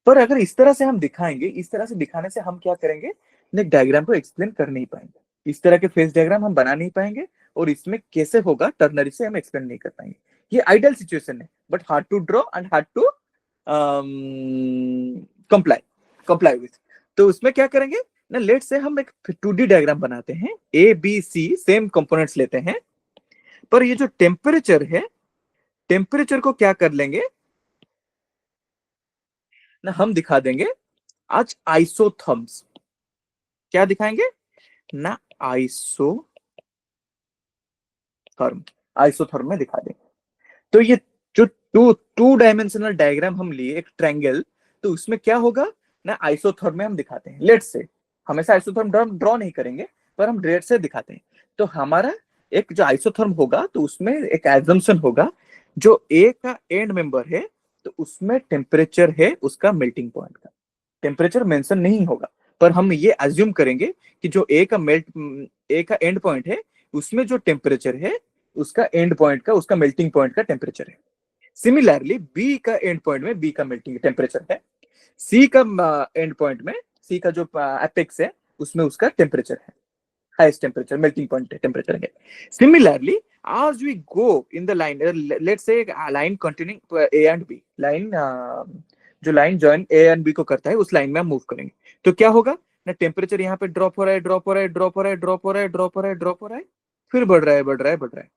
पर अगर इस तरह से हम दिखाएंगे, इस तरह से दिखाने से हम क्या करेंगे, डायग्राम को एक्सप्लेन कर नहीं पाएंगे, इस तरह के फेस डायग्राम हम बना नहीं पाएंगे, और इसमें कैसे होगा टर्नरी से हम एक्सप्लेन नहीं कर पाएंगे। ये आइडियल सिचुएशन है, but hard to draw and hard to comply with. तो उसमें क्या करेंगे ना, लेट से हम एक 2D डायग्राम बनाते हैं, A B C same components लेते हैं, पर ये जो टेम्परेचर है, टेम्परेचर को क्या कर लेंगे ना, हम दिखा देंगे आज आइसोथर्म्स। क्या दिखाएंगे ना, आइसोथर्म में दिखा देंगे। तो ये जो टू डायमेंशनल डायग्राम हम लिए, एक ट्रायंगल, तो उसमें क्या होगा ना, आइसोथर्म में हम दिखाते हैं। लेट्स से हमेशा आइसोथर्म ड्रॉ नहीं करेंगे, पर हम रेड से दिखाते हैं। तो हमारा एक जो आइसोथर्म होगा, तो उसमें एक एजम्पशन होगा, जो ए का एंड मेंबर है, तो उसमें टेम्परेचर है उसका मेल्टिंग पॉइंट का, टेम्परेचर मेंशन नहीं होगा, पर हम ये अज्यूम करेंगे कि जो ए का एंड पॉइंट है, उसमें जो टेम्परेचर है उसका एंड पॉइंट का, उसका मेल्टिंग पॉइंट का टेम्परेचर है। सिमिलरली बी का एंड पॉइंट में बी का मेल्टिंग टेम्परेचर है, सी का एंड पॉइंट में सी का जो एपेक्स है उसमें उसका टेम्परेचर है, highest temperature melting point temperature है। Similarly as we go in the line, let's say a line containing A and B, line जो line join A and B को करता है, उस लाइन में हम मूव करेंगे, तो क्या होगा ना, टेम्परेचर यहाँ पे ड्रॉप हो रहा है, ड्रॉप हो रहा है, ड्रॉप हो रहा है, ड्रॉप हो रहा है, ड्रॉप हो रहा है, ड्रॉप हो रहा है, फिर बढ़ रहा है, बढ़ रहा है, बढ़ रहा है।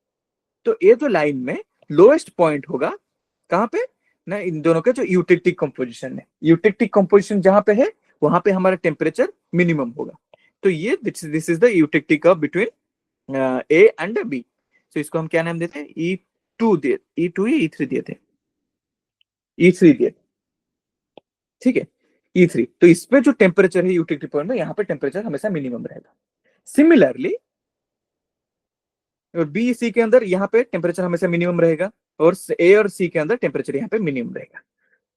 तो ये जो लाइन में लोएस्ट पॉइंट होगा कहाँ पे ना, इन दोनों का जो यूटेक्टिक कंपोजिशन है, यूटेक्टिक कंपोजिशन जहां पे है, वहां पे हमारा टेम्परेचर मिनिमम होगा। तो ये this is the utility curve between A and B. तो इसको हम क्या नाम देते हैं, E2 दे, E2 या E3 दिए थे, E3 दिए, ठीक है, E3। तो इसमें जो टेम्परेचर है यूटिलिटी पॉइंट में, यहाँ पे टेम्परेचर हमेशा मिनिमम रहेगा। सिमिलरली और बी सी के अंदर यहाँ पे टेम्परेचर हमेशा मिनिमम रहेगा, और ए और सी के अंदर टेम्परेचर यहाँ पे मिनिमम रहेगा।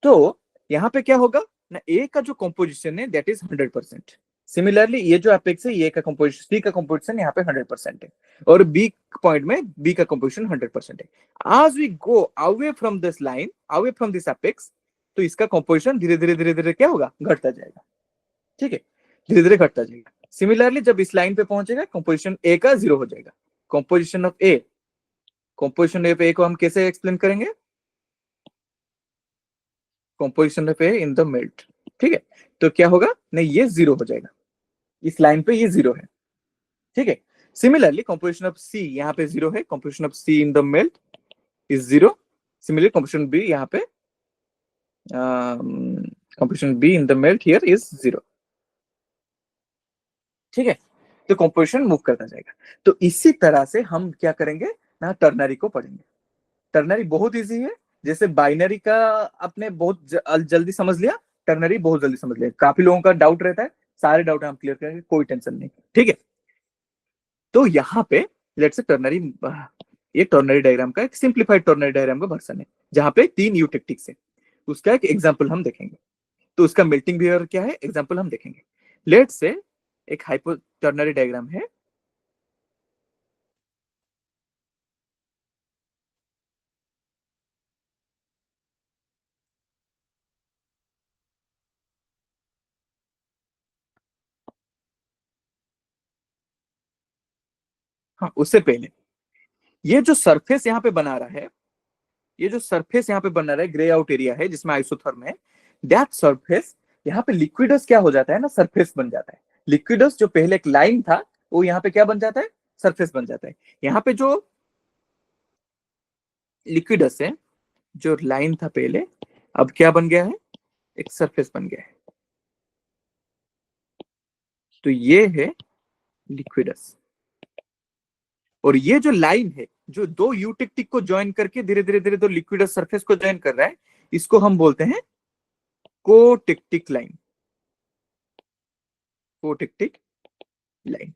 तो यहाँ पे क्या होगा ना, ए का जो कंपोजिशन है दैट इज 100%। सिमिलरली ये जो एपेक्स है, ये का कंपोजिशन, सी का कंपोजिशन यहाँ पे 100% है, और बी पॉइंट में बी का कंपोजिशन 100% है। As we go away from this line, away from this apex, तो इसका कंपोजिशन धीरे धीरे धीरे धीरे क्या होगा, घटता जाएगा, ठीक है, धीरे धीरे घटता जाएगा। सिमिलरली जब इस लाइन पे पहुंचेगा, कंपोजिशन ए का 0 हो जाएगा। Composition of A, composition of A को हम कैसे एक्सप्लेन करेंगे, composition of A in the melt, ठीक है। तो क्या होगा नहीं, ये 0 हो जाएगा, इस लाइन पे ये 0 है, ठीक है। सिमिलरली कंपोजिशन ऑफ सी यहाँ पे 0 है, composition of C in the melt is 0। Similarly composition B यहाँ पे, composition B in the melt here is 0, ठीक है। तो कंपोजिशन मूव करता जाएगा। तो इसी तरह से हम क्या करेंगे ना, टर्नरी को पढ़ेंगे। टर्नरी बहुत इजी है, जैसे बाइनरी का आपने बहुत जल्दी समझ लिया, टर्नरी बहुत जल्दी समझ लिया। काफी लोगों का डाउट रहता है, सारे डाउट हम क्लियर करेंगे, कोई टेंशन नहीं, ठीक है। तो यहाँ पे लेट्स से टर्नरी, ये टर्नरी डायग्राम का एक सिंप्लीफाइड टर्नरी डायग्राम का वर्जन है, जहाँ पे 3 यूटेक्टिक्स है। उसका एक एग्जाम्पल हम देखेंगे। तो उसका मेल्टिंग बिहेवियर क्या है, एग्जाम्पल हम देखेंगे। लेट्स से एक हाइपो टर्नरी डायग्राम है, हाँ उससे पहले ये जो सरफेस यहाँ पे बना रहा है, ये जो सरफेस यहाँ पे बना रहा है, ग्रे आउट एरिया है जिसमें आइसोथर्म है, दैट सरफेस यहाँ पे लिक्विडस क्या हो जाता है ना, सरफेस बन जाता है। लिक्विडस जो पहले एक लाइन था, वो यहाँ पे क्या बन जाता है, सरफेस बन जाता है। यहाँ पे जो लिक्विडस है, जो लाइन था पहले, अब क्या बन गया है, एक सरफेस बन गया है। तो ये है लिक्विडस, और ये जो लाइन है, जो दो यूटिक्टिक को ज्वाइन करके धीरे धीरे धीरे दो लिक्विडस सरफेस को ज्वाइन कर रहा है, इसको हम बोलते हैं कोटिक्टिक लाइन, कोटिक्टिक लाइन।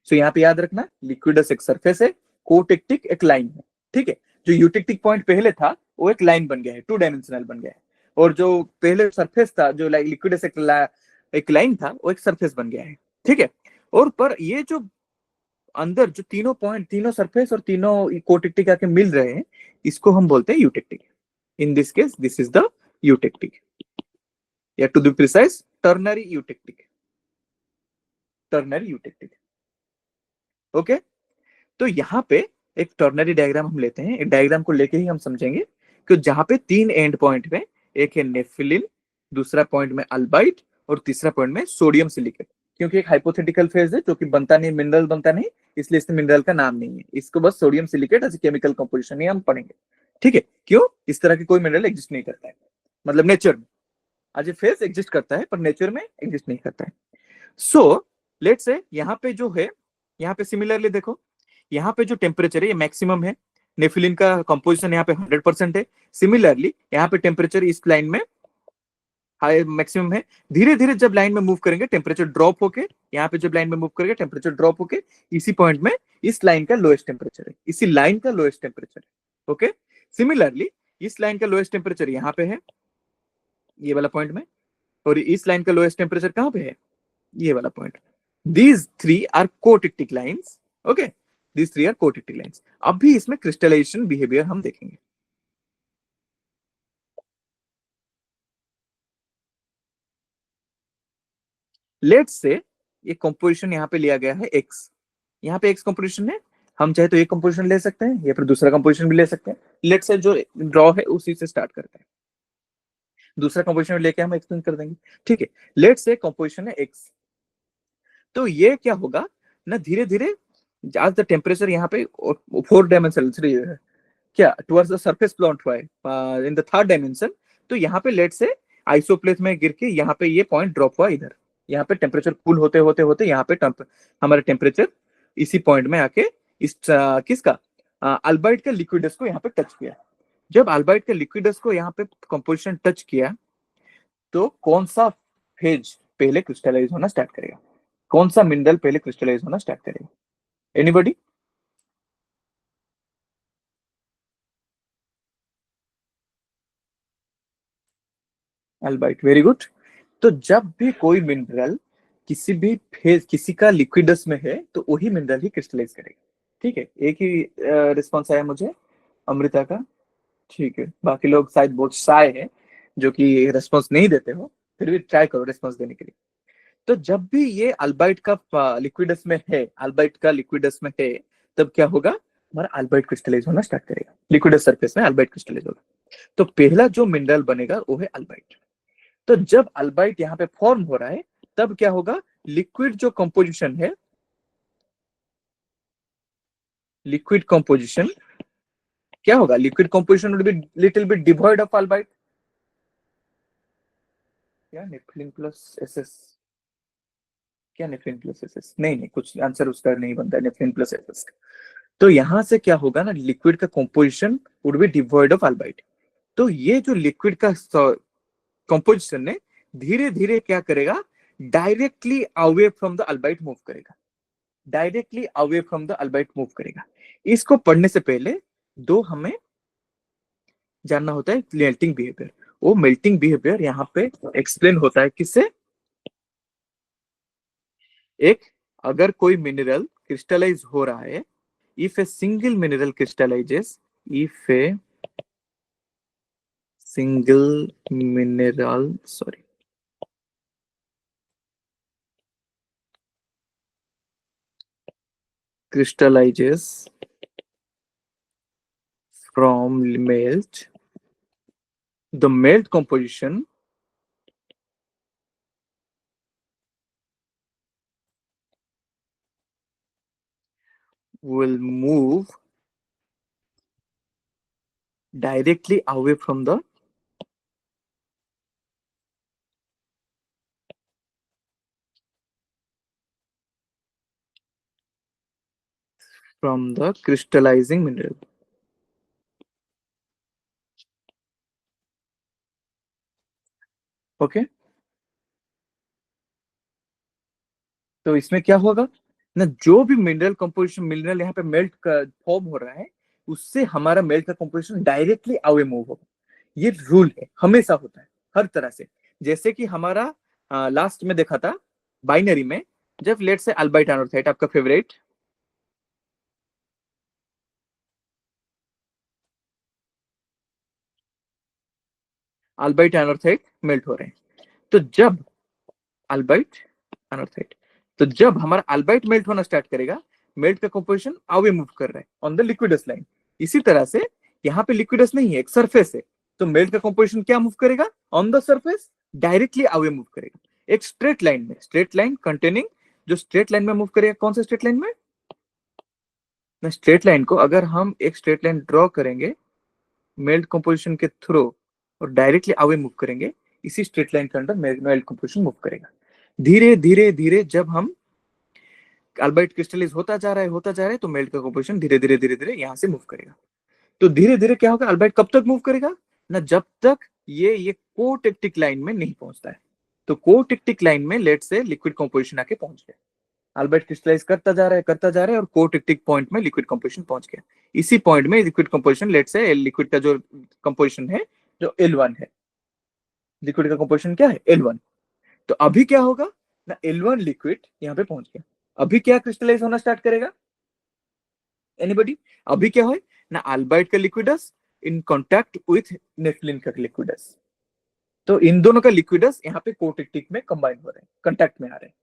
सो यहाँ पे याद रखना, लिक्विडस एक सरफेस है, कोटिक्टिक एक लाइन है, ठीक है। जो यूटिक्टिक पॉइंट पहले था, वो एक लाइन बन गया है, 2 डायमेंशनल बन गया है, और जो पहले सरफेस था, जो लिक्विडस एक लाइन था, वो एक सरफेस बन गया है, ठीक है। और पर ये जो अंदर जो तीनों पॉइंट, तीनों सरफेस और तीनों कोटिक्टिक आके मिल रहे हैं, इसको हम बोलते हैं eutectic. In this case this is the eutectic, या to be precise ternary eutectic, ternary eutectic, okay. तो यहाँ पे एक टर्नरी डायग्राम हम लेते हैं, एक डायग्राम को लेके ही हम समझेंगे कि जहां पे 3 एंड पॉइंट में, एक है नेफिलिन, दूसरा पॉइंट में अल्बाइट, और तीसरा पॉइंट में सोडियम सिलिकेट। क्योंकि एक हाइपोथेटिकल फेज है जो कि बनता नहीं, मिनरल बनता नहीं, इसलिए इसमें मिनरल का नाम नहीं है, इसको बस sodium silicate as chemical composition ही हम पढ़ेंगे, ठीक है। क्यों, इस तरह की कोई मिनरल एग्जिस्ट नहीं करता है, मतलब नेचर में आज फेज एग्जिस्ट करता है, पर नेचर में एग्जिस्ट नहीं करता है। सो लेट्स से यहाँ पे जो है, यहाँ पे सिमिलरली देखो, यहाँ पे जो टेम्परेचर है ये मैक्सिमम है, नेफिलिन का कंपोजिशन यहाँ पे 100% है। सिमिलरली यहाँ पे टेम्परेचर इस लाइन में हाई मैक्सिमम है। धीरे धीरे जब लाइन में मूव करेंगे, टेम्परेचर ड्रॉप होके, यहाँ पे जब लाइन में मूव करेंगे, टेम्परेचर ड्रॉप होके इसी पॉइंट में इस लाइन का लोएस्ट टेम्परेचर है, इसी लाइन का लोएस्ट टेम्परेचर है, ओके। सिमिलरली इस लाइन का लोएस्ट टेम्परेचर यहाँ पे है, ये वाला पॉइंट में, और इस लाइन का लोएस्ट टेम्परेचर कहाँ पे है, ये वाला point. These 3 are cotictic lines, okay? These 3 are cotictic lines. अभी इसमें क्रिस्टलाइजेशन बिहेवियर हम देखेंगे। लेट्स से ये कंपोजिशन यहाँ पे लिया गया है x, यहाँ पे x कंपोजिशन है, हम चाहे तो एक कंपोजिशन ले सकते हैं या फिर दूसरा कंपोजिशन भी ले सकते हैं। लेट्स से जो ड्रॉ है उसी से स्टार्ट करते हैं, दूसरा कंपोजिशन लेके हम एक्सप्लेन कर देंगे, ठीक है। लेट्स से कंपोजिशन है x, तो ये क्या होगा ना, धीरे धीरे आज द टेम्परेचर यहाँ पे 4 डायमेंशनल क्या टुवर्ड्स द सरफेस प्लॉट हुआ है इन द 3rd डायमेंशन। तो यहाँ पे लेट से आइसोप्लेथ में गिर के यहाँ पे ये पॉइंट ड्रॉप हुआ इधर, यहाँ पे टेम्परेचर कूल होते होते होते यहाँ पे हमारा टेम्परेचर इसी पॉइंट में आके इस किसका अल्बाइट का लिक्विडस को यहाँ पे टच किया। जब अल्बाइट के लिक्विडस को यहाँ पे कंपोजिशन टच किया तो कौन सा फेज पहले क्रिस्टलाइज होना स्टार्ट करेगा, कौन सा मिनरल पहले क्रिस्टलाइज होना स्टार्ट करेगा? एनीबॉडी? Albite, very good. तो जब भी कोई मिनरल किसी भी फेज किसी का लिक्विडस में है तो वही मिनरल ही क्रिस्टलाइज करेगा। ठीक है, एक ही रिस्पॉन्स आया मुझे अमृता का। ठीक है, बाकी लोग शायद बहुत शाय है जो कि रिस्पॉन्स नहीं देते हो, फिर भी ट्राई करो रिस्पॉन्स देने के लिए। तो जब भी ये अल्बाइट का लिक्विडस में है, अल्बाइट का लिक्विडस में है, तब क्या होगा, हमारा अल्बाइट क्रिस्टलाइज होना स्टार्ट करेगा, लिक्विडस सरफेस में अल्बाइट क्रिस्टलाइज होगा। तो पहला जो मिनरल बनेगा वो है अल्बाइट। तो जब अल्बाइट यहाँ पे फॉर्म हो रहा है तब क्या होगा, लिक्विड जो कंपोजिशन है, लिक्विड कंपोजिशन क्या होगा, liquid composition would be little bit devoid of albite. क्या नेफ्लिन प्लस एसएस, क्या नेफ्लिन प्लस एसएस, नहीं नहीं, कुछ आंसर उसका नहीं बनता है नेफ्लिन प्लस एसएस। तो यहां से क्या होगा ना, लिक्विड का composition would be devoid of albite. तो ये जो लिक्विड का कंपोजिशन ने धीरे धीरे क्या करेगा, directly away from the albite move करेगा, directly away from the albite move करेगा। इसको पढ़ने से पहले दो हमें जानना होता है मेल्टिंग बिहेवियर। वो मेल्टिंग बिहेवियर यहाँ पे एक्सप्लेन होता है किससे, एक, अगर कोई मिनरल क्रिस्टलाइज हो रहा है, if a single mineral crystallises, if a single mineral sorry crystallizes from melt, the melt composition will move directly away from the crystallizing mineral. Okay okay? तो इसमें क्या होगा ना, जो भी मिनरल कंपोजिशन, मिनरल यहाँ पे मेल्ट फॉर्म हो रहा है, उससे हमारा मेल्ट का कंपोजिशन डायरेक्टली अवे मूव होगा। ये रूल है, हमेशा होता है हर तरह से। जैसे कि हमारा लास्ट में देखा था बाइनरी में, जब लेट से अल्बाइट एनोथाइट आपका फेवरेट, अल्बाइट एनोथाइट मेल्ट हो रहे हैं, तो जब अल्बाइट एनोथाइट, तो जब हमारा अल्बाइट मेल्ट होना स्टार्ट करेगा, मेल्ट का कंपोजिशन अवे मूव कर रहा है ऑन द लिक्विडस लाइन। इसी तरह से यहाँ पे लिक्विडस नहीं है, एक सरफेस है, तो मेल्ट का कंपोजिशन क्या मूव करेगा, on the surface directly away move करेगा, एक स्ट्रेट लाइन में, स्ट्रेट लाइन कंटेनिंग, जो स्ट्रेट लाइन में मूव करेगा, कौन सा स्ट्रेट लाइन में ना, स्ट्रेट लाइन को अगर हम एक स्ट्रेट लाइन ड्रॉ करेंगे मेल्ट कंपोजिशन के थ्रू और डायरेक्टली अवे मूव करेंगे, इसी स्ट्रेट लाइन के अंदर मेल्ट कंपोजिशन मूव करेगा। धीरे धीरे धीरे जब हम अल्बाइट क्रिस्टलाइज होता जा रहा है तो मेल्ट का कंपोजिशन धीरे धीरे धीरे धीरे यहाँ से मूव करेगा। तो धीरे धीरे क्या होगा, अल्बाइट कब तक मूव करेगा ना, जब तक ये कोटेक्टिक लाइन में नहीं पहुंचता है। तो कोटेक्टिक लाइन में लेट से लिक्विड कंपोजिशन आके पहुंच गया, अल्बाइट क्रिस्टलाइज करता जा रहा है और कोटेक्टिक पॉइंट में लिक्विड कंपोजिशन पहुंच गया। इसी पॉइंट में लिक्विड कंपोजिशन, लेट से लिक्विड का जो कंपोजिशन है जो L1 है, लिक्विड का कंपोजिशन क्या है L1। तो अभी क्या होगा ना, L1 लिक्विड यहाँ पे पहुंच गया, अभी क्या क्रिस्टलाइज होना स्टार्ट करेगा, एनीबॉडी? अभी क्या है ना, अल्बाइट का लिक्विडस इन कांटेक्ट विथ नेफ्लिन का लिक्विडस, तो इन दोनों का लिक्विडस यहाँ पे कोटेक्टिक में कंबाइन हो रहे हैं, कांटेक्ट में आ रहे हैं।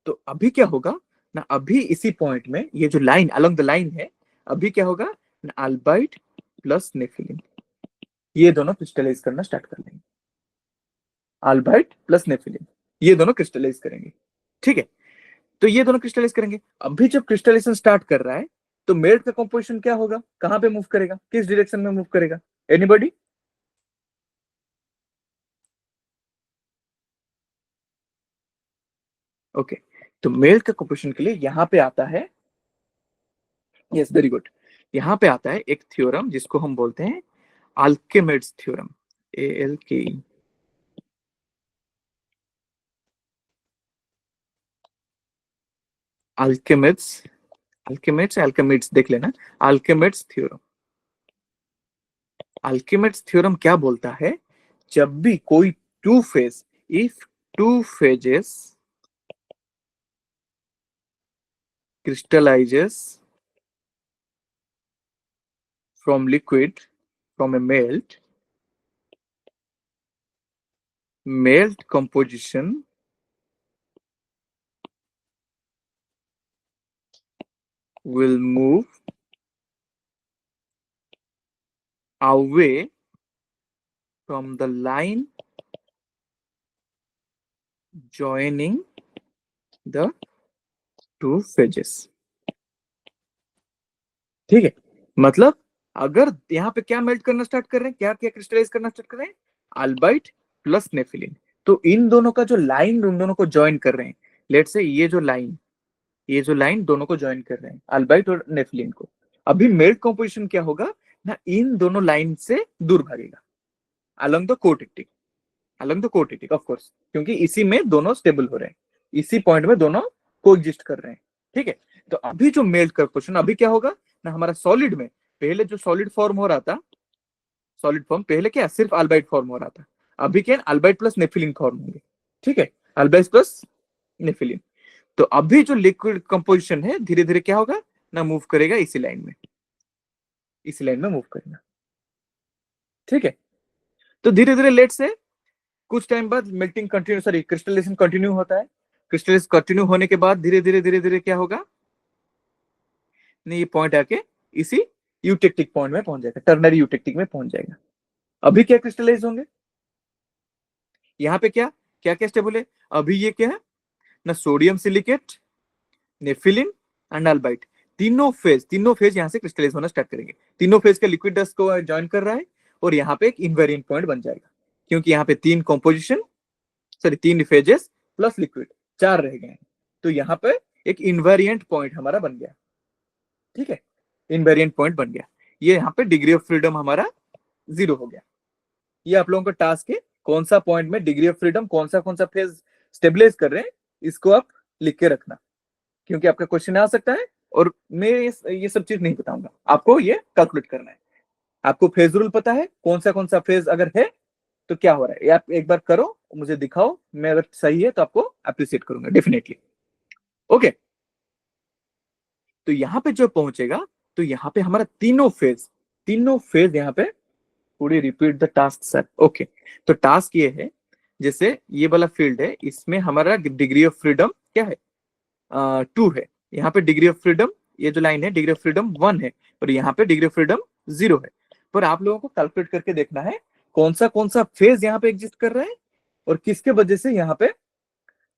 तो अभी क्या होगा ना, अभी इसी पॉइंट में ये जो लाइन अलोंग द लाइन है, अभी क्या होगा ना, अल्बाइट प्लस नेफ्लिन ये दोनों क्रिस्टलाइज करना स्टार्ट कर देंगे, अल्बाइट प्लस नेफ्लिन ये दोनों क्रिस्टलाइज करेंगे। ठीक है, तो ये दोनों क्रिस्टलाइज करेंगे। अभी जब क्रिस्टलाइजेशन स्टार्ट कर रहा है तो मेल्ट का कंपोजिशन क्या होगा, कहां पे मूव करेगा, किस डायरेक्शन में मूव करेगा, एनीबॉडी? ओके, तो मेल्ट का कंपोजिशन के लिए यहाँ पे आता है, यस वेरी गुड, यहाँ पे आता है एक थ्योरम जिसको हम बोलते हैं अल्केमिड्स थ्योरम, ALKE। अल्केमिड्स, अल्केमिड्स देख लेना, अल्केमिड्स थ्योरम। अल्केमिड्स थ्योरम क्या बोलता है, जब भी कोई two phase, if two phases crystallizes from liquid, from a melt composition will move away from the line joining the two phases। ठीक है, मतलब अगर यहाँ पे क्या मेल्ट करना स्टार्ट कर रहे हैं, क्या क्या क्रिस्टलाइज करना स्टार्ट कर रहे हैं, अल्बाइट प्लस नेफिलिन। तो इन दोनों का जो लाइन उन दोनों को ज्वाइन कर रहे हैं, लेट से ये जो लाइन दोनों को ज्वाइन कर रहे हैं, अल्बाइट और नेफिलिन को, अभी मेल्ट कॉम्पोजिशन क्या होगा ना, इन दोनों लाइन से दूर भागेगा, along the cotectic, along the cotectic of course, क्योंकि इसी में दोनों स्टेबल हो रहे हैं, इसी पॉइंट में दोनों को एग्जिस्ट कर रहे हैं। ठीक है, तो अभी जो मेल्ट कॉम्पोजिशन अभी क्या होगा ना, हमारा सॉलिड में पहले जो सॉलिड फॉर्म हो रहा था, सॉलिड फॉर्म पहले क्या सिर्फ अल्बाइट फॉर्म हो रहा था, अभी क्या अल्बाइट प्लस नेफिलिन फॉर्म होंगे। ठीक है, अल्बाइट प्लस नेफिलिन। तो अभी जो लिक्विड कंपोजिशन है धीरे धीरे क्या होगा ना, मूव करेगा इसी लाइन में, इसी लाइन में मूव करेगा। ठीक है, तो धीरे धीरे लेट से कुछ टाइम बाद melting continue, sorry crystallization continue होता है, क्रिस्टलाइजेशन कंटिन्यू होने के बाद धीरे धीरे धीरे धीरे क्या होगा, नहीं ये पॉइंट आके इसी यूटेक्टिक पॉइंट में पहुंच जाएगा, टर्नरी यूटेक्टिक में पहुंच जाएगा। अभी क्या क्रिस्टलाइज होंगे, यहाँ पे क्या क्या क्या स्टेबल है, अभी ये क्या है ना, सोडियम सिलिकेट, नेफिलिन एंड अल्बाइट, तीनों फेज यहाँ से क्रिस्टलाइज होना स्टार्ट करेंगे, तीनों फेज के लिक्विड डस्ट को ज्वाइन कर रहा है, और यहाँ पे एक इनवेरिएंट पॉइंट बन जाएगा, क्योंकि यहाँ पे तीन कॉम्पोजिशन, सॉरी तीन फेजेस प्लस लिक्विड, चार रह गए हैं, तो यहाँ पे एक इनवेरिएंट पॉइंट हमारा बन गया। ठीक है, इनवेरिएंट पॉइंट बन गया, ये यहाँ पे डिग्री ऑफ फ्रीडम हमारा 0 हो गया। ये आप लोगों का टास्क है, कौन सा पॉइंट में डिग्री ऑफ फ्रीडम कौन सा फेज स्टेबलाइज कर रहे हैं, इसको आप लिख के रखना, क्योंकि आपका क्वेश्चन आ सकता है, और मैं ये सब चीज नहीं बताऊंगा, आपको ये कैलकुलेट करना है। आपको फेज रूल पता है, कौन सा फेज अगर है तो क्या हो रहा है, आप एक बार करो, मुझे दिखाओ, मैं अगर सही है तो आपको अप्रिशिएट करूंगा डेफिनेटली। ओके, तो यहाँ पे जो पहुंचेगा, तो यहाँ पे हमारा तीनों फेज यहाँ पे पूरी repeat the task sir. Okay, तो टास्क ये है, जैसे ये वाला फील्ड है, इसमें हमारा डिग्री ऑफ फ्रीडम क्या है, 2 है, यहाँ पे डिग्री ऑफ फ्रीडम, ये जो लाइन है डिग्री ऑफ फ्रीडम 1 है, और यहाँ पे डिग्री ऑफ फ्रीडम 0 है। पर आप लोगों को कैलकुलेट करके देखना है कौन सा फेज यहाँ पे एग्जिस्ट कर रहा है, और किसके वजह से यहाँ पे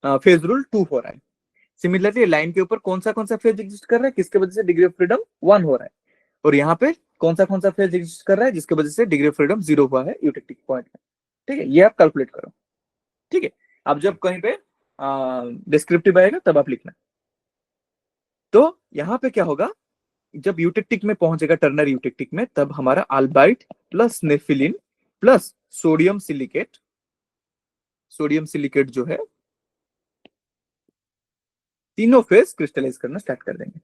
फेज रूल 2 हो रहा है। सिमिलरली लाइन के ऊपर कौन सा फेज एग्जिस्ट कर रहा है, किसके वजह से डिग्री ऑफ फ्रीडम 1 हो रहा है, और यहाँ पे कौन सा फेज एग्जिस्ट कर रहा है, जिसके वजह से डिग्री ऑफ फ्रीडम 0 हुआ है यूटेक्टिक पॉइंट में। ठीक है, ये आप कैलकुलेट करो। ठीक है, अब जब कहीं पे डिस्क्रिप्टिव आएगा तब आप लिखना। तो यहाँ पे क्या होगा, जब यूटेक्टिक में पहुंचेगा टर्नर यूटेक्टिक में, तब हमारा अल्बाइट plus nepheline plus sodium silicate जो है, तीनों फेज क्रिस्टलाइज करना स्टार्ट कर देंगे,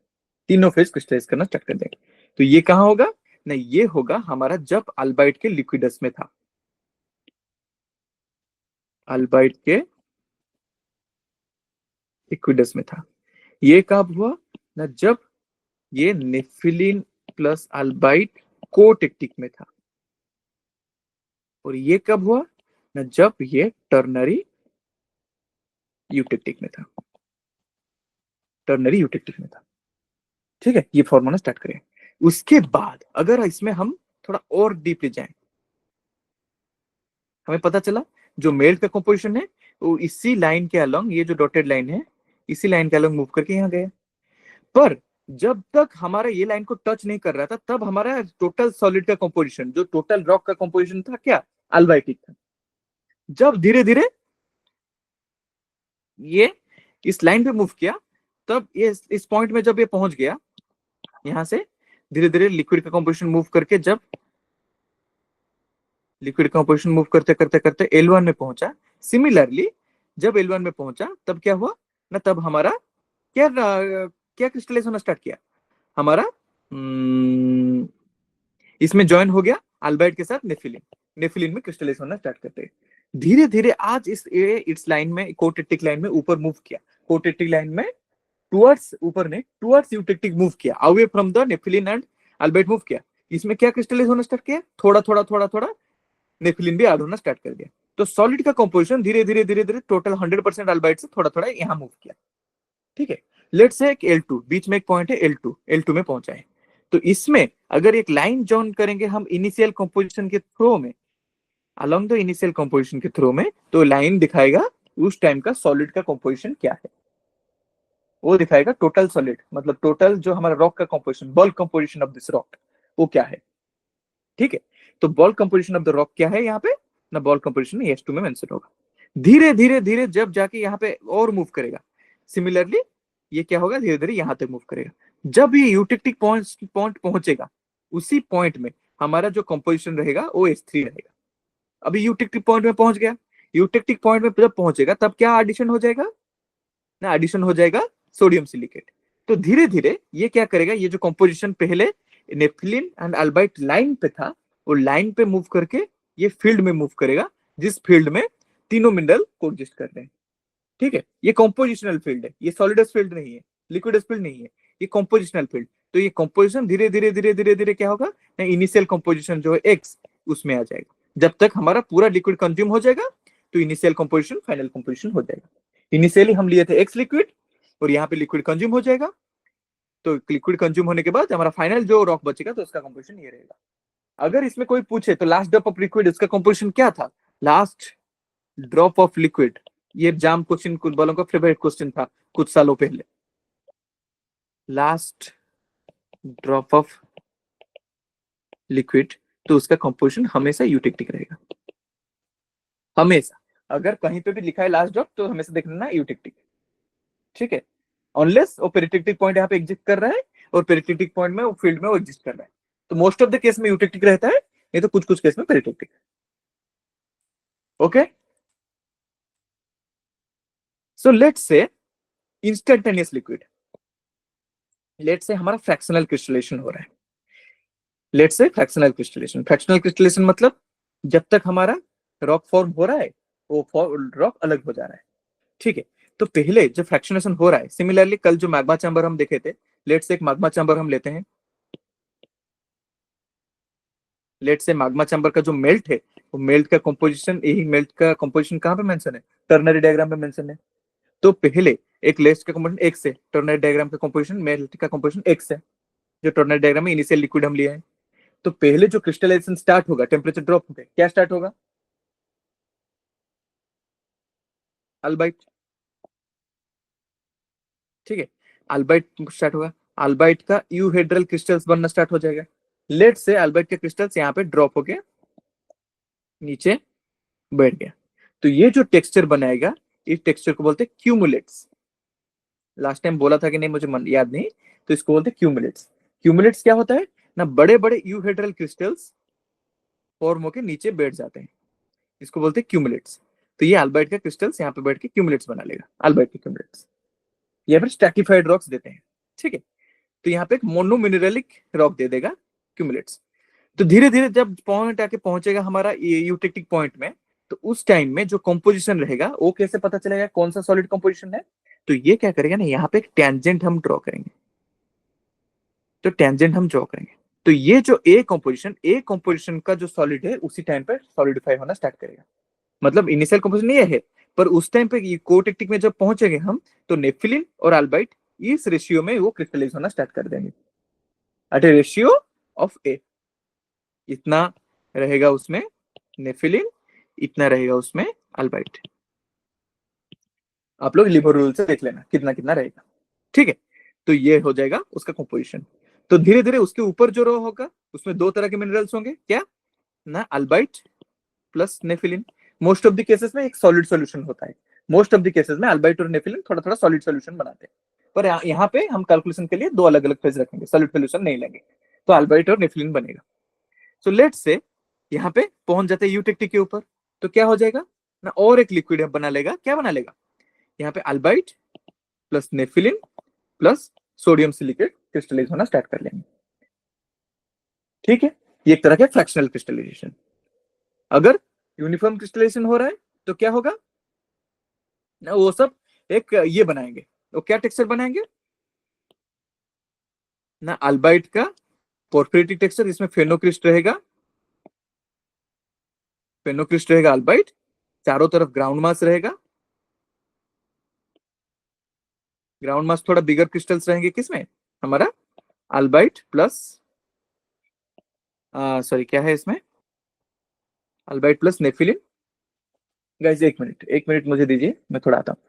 तीनों फेज क्रिस्टलाइज करना स्टार्ट कर देंगे। तो ये कहां होगा, नहीं ये होगा हमारा जब अल्बाइट के लिक्विडस में था, अल्बाइट के लिक्विडस में था। ये कब हुआ ना, जब ये नेफिलिन प्लस अल्बाइट कोटेक्टिक में था, और ये कब हुआ ना, जब ये टर्नरी यूटेक्टिक में था, टर्नरी यूटेक्टिक में था। ठीक है, ये फॉर्मूला स्टार्ट करें। उसके बाद अगर इसमें हम थोड़ा और डीपली जाएं, हमें पता चला जो मेल्ट का कंपोजिशन है वो इसी लाइन के अलोंग, ये जो डॉटेड लाइन है इसी लाइन के अलोंग मूव करके यहाँ गया, पर जब तक हमारा ये लाइन को टच नहीं कर रहा था, तब हमारा टोटल सॉलिड का कंपोजिशन, जो टोटल रॉक का कंपोजिशन था क्या, अल्बाइटिक था। जब धीरे धीरे ये इस लाइन पे मूव किया, तब ये इस पॉइंट में जब ये पहुंच गया, यहां से धीरे धीरे लिक्विड का कंपोजिशन मूव करके, जब लिक्विड कंपोजिशन मूव करते करते करते L1 में पहुंचा, सिमिलरली जब L1 में पहुंचा तब क्या हुआ ना, तब हमारा क्या क्या क्रिस्टलाइज होना स्टार्ट किया हमारा, इसमें ज्वाइन हो गया अल्बाइट के साथ नेफिलिन, नेफिलिन में क्रिस्टलाइज होना स्टार्ट करते हैं। धीरे धीरे आज इस लाइन में, कोटेक्टिक लाइन में ऊपर मूव किया, कोटेक्टिक लाइन में टुवर्ड्स, ऊपर ने टुवर्ड्स यूटेक्टिक मूव किया, away from the nepheline and albite move किया। इसमें क्या क्रिस्टलाइज होना स्टार्ट किया, थोड़ा थोड़ा थोड़ा थोड़ा नेफिलिन भी ऐड होना स्टार्ट कर दिया। तो सॉलिड का कंपोजिशन धीरे धीरे धीरे धीरे टोटल 100% अल्बाइट से थोड़ा थोड़ा यहां मूव किया। ठीक है, लेट्स से एक L2 बीच में एक पॉइंट है, L2 में पहुंचा है। तो इसमें अगर एक लाइन जॉइन करेंगे हम इनिशियल कंपोजिशन के थ्रू में, अलोंग द इनिशियल कंपोजिशन के थ्रू में, तो लाइन दिखाएगा उस टाइम का सॉलिड का कंपोजिशन क्या है, वो दिखाएगा टोटल सॉलिड, मतलब टोटल जो हमारा रॉक का composition, bulk composition of this rock, वो क्या है। ठीक है, तो bulk composition of the rock क्या है यहाँ पे ना, बल्क कंपोजिशन H2 में मेंशन होगा। धीरे धीरे धीरे जब जाके यहाँ पे और मूव करेगा, सिमिलरली ये क्या होगा, धीरे धीरे यहाँ तक मूव करेगा। जब ये यूटेक्टिक पॉइंट पहुंचेगा, उसी पॉइंट में हमारा जो कंपोजिशन रहेगा वो H3 रहेगा। अभी यूटेक्टिक पॉइंट में पहुंच गया, यूटेक्टिक पॉइंट में जब पहुंचेगा तब क्या एडिशन हो जाएगा ना, एडिशन हो जाएगा सोडियम सिलिकेट। तो धीरे धीरे ये क्या करेगा, ये जो कंपोजिशन पहले नेफ्लिन एंड अल्बाइट लाइन पे था, वो लाइन पे मूव करके ये फील्ड में मूव करेगा, जिस फील्ड में तीनों मिनरल कोएग्जिस्ट कर रहे हैं। ठीक है, ये कंपोजिशनल फील्ड है, ये सॉलिडस फील्ड नहीं है, लिक्विडस फील्ड नहीं है, ये कंपोजिशनल फील्ड। तो ये कंपोजिशन धीरे धीरे धीरे धीरे धीरे क्या होगा, इनिशियल कंपोजिशन जो है एक्स, उसमें आ जाएगा। जब तक हमारा पूरा लिक्विड कंज्यूम हो जाएगा तो इनिशियल कंपोजिशन फाइनल कंपोजिशन हो जाएगा। इनिशियली हम लिए थे एक्स लिक्विड, और यहाँ पे लिक्विड कंज्यूम हो जाएगा, तो लिक्विड कंज्यूम होने के बाद हमारा फाइनल जो रॉक बचेगा तो उसका कंपोजिशन ये रहेगा। अगर इसमें कोई पूछे तो लास्ट ड्रॉप ऑफ लिक्विड, इसका कंपोजिशन क्या था, लास्ट ड्रॉप ऑफ लिक्विड, ये एग्जाम क्वेश्चन कुछ वालों का फेवरेट क्वेश्चन था कुछ सालों पहले। लास्ट ड्रॉप ऑफ लिक्विड, तो उसका कंपोजिशन हमेशा यूटेक्टिक रहेगा, हमेशा। अगर कहीं पे भी लिखा है लास्ट ड्रॉप तो हमेशा देख लेना यूटेक्टिक। ठीक है, अनलेस वो पेरिटेक्टिक पॉइंट यहाँ पे एग्जिस्ट कर रहा है और पेरिटेक्टिक पॉइंट में वो फील्ड में वो एग्जिस्ट कर रहा है, तो मोस्ट ऑफ द केस में यूटेक्टिक रहता है, नहीं तो कुछ कुछ केस में peritectic. Okay, so let's say instantaneous liquid, let's say हमारा फ्रैक्शनल क्रिस्टलेशन हो रहा है, लेट्स से फ्रैक्शनल क्रिस्टलेशन। फ्रैक्शनल क्रिस्टलेशन मतलब जब तक हमारा रॉक फॉर्म हो रहा है वो रॉक अलग हो जा रहा है। ठीक है, तो पहले जब फ्रैक्शनेशन हो रहा है, सिमिलरली कल जो मैग्मा चैम्बर हम देखे थे, लेट्स से एक मैग्मा चैम्बर हम लेते हैं, लेट्स से मैग्मा चैम्बर का जो मेल्ट है, वो मेल्ट का कंपोजिशन, यही मेल्ट का कंपोजिशन कहां पे मेंशन है, टर्नरी डायग्राम पे मेंशन है। तो पहले एक लेस्ट का कंपोजिशन एक्स है, टर्नरी डायग्राम का कंपोजिशन, मेल्ट का कंपोजिशन एक्स है, जो टर्नरी डायग्राम में इनिशियल लिक्विड हम लिया है। तो पहले जो क्रिस्टलाइजेशन स्टार्ट होगा, टेम्परेचर ड्रॉप होगा, क्या स्टार्ट होगा, अल्बाइट। ठीक है, अल्बाइट स्टार्ट होगा, अल्बाइट का यूहेड्रल क्रिस्टल्स बनना स्टार्ट हो जाएगा। लेट से अल्बाइट के क्रिस्टल्स यहाँ पे ड्रॉप हो गया, नीचे बैठ गया, तो ये जो टेक्सचर बनाएगा, इस टेक्सचर को बोलते हैं क्यूमुलेट्स। लास्ट टाइम बोला था कि नहीं मुझे याद नहीं, तो इसको बोलते हैं क्यूमुलेट्स। क्यूमुलेट्स क्या होता है ना, बड़े बड़े यूहेड्रल क्रिस्टल्स फॉर्म होकर नीचे बैठ जाते हैं, इसको बोलते हैं क्यूमुलेट्स। तो ये अल्बाइट का क्रिस्टल्स यहाँ पे बैठ के क्यूमुलेट्स बना लेगा, अल्बाइट के क्यूमुलेट्स, या फिर स्टैकिफाइड रॉक्स देते हैं। ठीक है, तो यहाँ पे एक मोनोमिनरलिक रॉक दे देगा क्यूमुलेट्स। तो धीरे धीरे जब पॉइंट आके पहुंचेगा हमारा यूटेक्टिक पॉइंट में, तो उस टाइम में जो कंपोजिशन रहेगा वो कैसे पता चलेगा कौन सा सॉलिड कंपोजिशन है, तो ये क्या करेगा ना, यहाँ पे एक टेंजेंट हम ड्रॉ करेंगे। तो टेंजेंट हम ड्रॉ करेंगे, तो ये जो ए कंपोजिशन का जो सॉलिड है उसी टाइम पे सॉलिडिफाई होना स्टार्ट करेगा। मतलब इनिशियल कंपोजिशन ये है, पर उस टाइम पे कोटेक्टिक में जब पहुंचेंगे हम, तो नेफिलिन और अल्बाइट इस रेशियो में वो क्रिस्टलाइज होना स्टार्ट कर देंगे, एट ए रेशियो ऑफ ए। इतना रहेगा उसमें नेफिलिन, इतना रहेगा उसमें अल्बाइट। आप लोग लिबर रूल से देख लेना कितना कितना रहेगा। ठीक है, तो ये हो जाएगा उसका कंपोजिशन। तो धीरे धीरे उसके ऊपर जो रो होगा उसमें दो तरह के मिनरल्स होंगे, क्या ना, albite plus nepheline. Most of the cases में एक सॉलिड सॉल्यूशन होता है, मोस्ट ऑफ द केसेस में अल्बाइट और नेफिलिन थोड़ा थोड़ा सॉलिड सोल्यूशन बनाते हैं, पर यहाँ पे हम कैलकुलेशन के लिए दो अलग अलग फेज रखेंगे, सॉलिड सोल्यूशन नहीं लेंगे, तो अल्बाइट और नेफिलिन बनेगा। सो लेट्स से यहाँ पे पहुंच जाते हैं यूटेक्टिक के ऊपर, तो क्या हो जाएगा ना, और एक लिक्विड बना लेगा, क्या बना लेगा यहाँ पे albite plus nepheline plus sodium silicate crystallise होना स्टार्ट कर लेंगे। ठीक है, ये एक तरह का फ्रैक्शनल क्रिस्टलाइजेशन। अगर यूनिफॉर्म क्रिस्टलाइजेशन हो रहा है तो क्या होगा ना, वो सब एक ये बनाएंगे, वो क्या टेक्सचर बनाएंगे ना, अल्बाइट का पोर्फिरिटिक टेक्सचर, इसमें फेनोक्रिस्ट रहेगा, फेनोक्रिस्ट रहेगा अल्बाइट, चारों तरफ ग्राउंड मास रहेगा, ग्राउंड मास थोड़ा बिगर क्रिस्टल्स रहेंगे किसमें, हमारा अल्बाइट प्लस सॉरी क्या है इसमें, अल्बाइट प्लस नेफिलिन। गाइस एक मिनट मुझे दीजिए, मैं थोड़ा आता हूँ।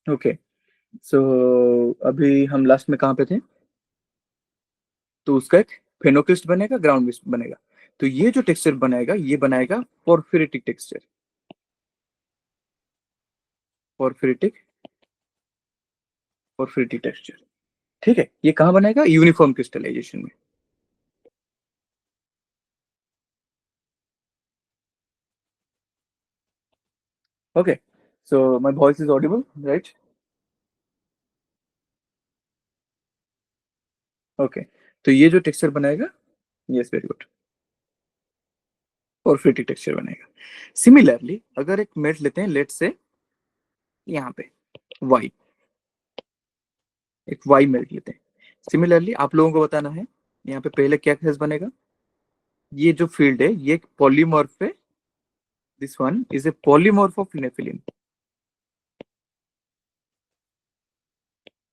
ओके, सो अभी हम लास्ट में कहाँ पे थे, तो उसका एक फेनोक्रिस्ट बनेगा, ग्राउंड मिस्ट बनेगा, तो ये जो टेक्सचर बनाएगा ये बनाएगा पोर्फिरिटिक टेक्सचर, पोर्फिरिटिक पोर्फिरिटिक टेक्सचर। ठीक है, ये कहाँ बनेगा, यूनिफॉर्म क्रिस्टलाइजेशन में। Okay, so my voice is Audible right? Okay, तो ये जो टेक्सचर बनाएगा, यस वेरी गुड, पोर्फिरिटिक टेक्सचर बनेगा। सिमिलरली अगर एक मेट लेते हैं, लेट से यहाँ पे वाई, एक वाई मेट लेते हैं, सिमिलरली आप लोगों को बताना है यहाँ पे पहले क्या फेस बनेगा, ये जो फील्ड है ये पॉलीमॉर्फ है, this one is a polymorph of nepheline,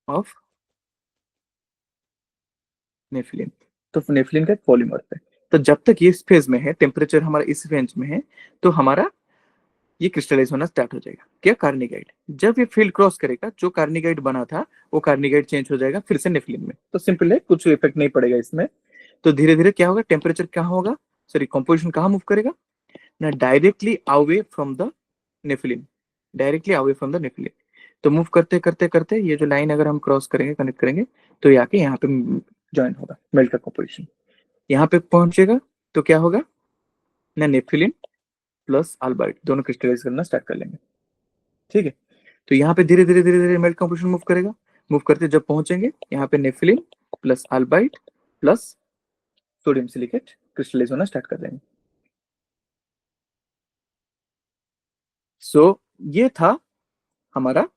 of nepheline, तो नेफिलिन का एक पॉलीमॉर्फ है। तो जब तक ये इस फेज में है, टेम्परेचर हमारा इस रेंज में है, तो हमारा ये क्रिस्टलाइज होना स्टार्ट हो जाएगा, क्या, कार्निगाइड। जब ये फील्ड क्रॉस करेगा, जो कार्निगाइड बना था वो कार्निगाइड चेंज हो जाएगा फिर से नेफिलिन में, तो सिंपल है, कुछ इफेक्ट नहीं पड़ेगा इसमें। तो धीरे धीरे क्या होगा, टेम्परेचर क्या होगा, सॉरी कंपोजिशन कहाँ मूव करेगा ना, directly away from the nepheline, directly away from the nepheline. तो मूव करते करते करते ये जो लाइन अगर हम क्रॉस करेंगे, कनेक्ट करेंगे, तो ये आके यहाँ पे ज्वाइन होगा, मेल्ट का कंपोजिशन यहाँ पे पहुंचेगा, तो क्या होगा ना, नेफिलिन प्लस अल्बाइट दोनों क्रिस्टलाइज करना स्टार्ट कर लेंगे। ठीक है, तो यहाँ पे धीरे धीरे धीरे धीरे मेल्ट कंपोजिशन मूव करेगा, मूव करते जब पहुंचेंगे यहाँ पे nepheline plus albite plus sodium silicate crystallise होना स्टार्ट कर देंगे। सो ये था हमारा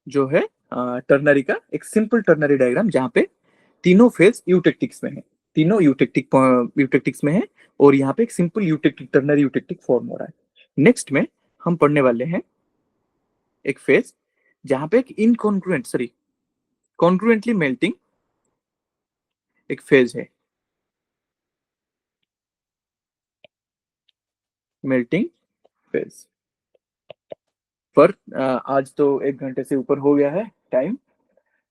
जो है टर्नरी का एक सिंपल टर्नरी डायग्राम, जहाँ पे तीनों फेज यूटेक्टिक्स में है, तीनों यूटेक्टिक्स में है, और यहाँ पे एक simple eutectic ternary eutectic form हो रहा है। नेक्स्ट में हम पढ़ने वाले हैं एक फेज जहाँ पे एक इनकॉन्ग्रुएंट, सॉरी कॉन्ग्रुएंटली मेल्टिंग एक फेज है, मेल्टिंग फेज। पर आज तो 1 घंटे से ऊपर हो गया है टाइम,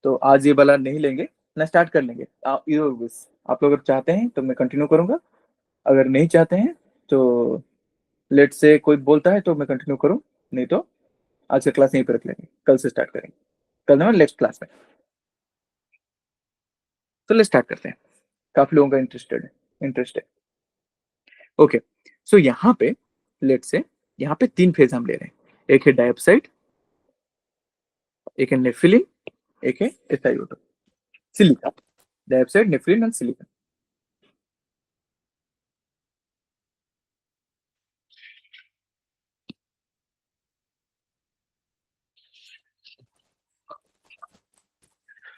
तो आज ये वाला नहीं लेंगे ना, स्टार्ट कर लेंगे। आप लोग अगर चाहते हैं तो मैं कंटिन्यू करूंगा, अगर नहीं चाहते हैं तो लेट से कोई बोलता है तो मैं कंटिन्यू करूं, नहीं तो आज का क्लास यहीं पर रख लेंगे, कल से स्टार्ट करेंगे, कल ना नेक्स्ट क्लास में। तो लेट स्टार्ट करते हैं, काफी लोगों का इंटरेस्ट है। ओके, सो यहाँ पे लेट से यहाँ पे 3 फेज हम ले रहे हैं, एक है डाइऑक्साइड, एक है नेफिलिन, एक है SiO2, silica. Dioxide, nepheline and silica.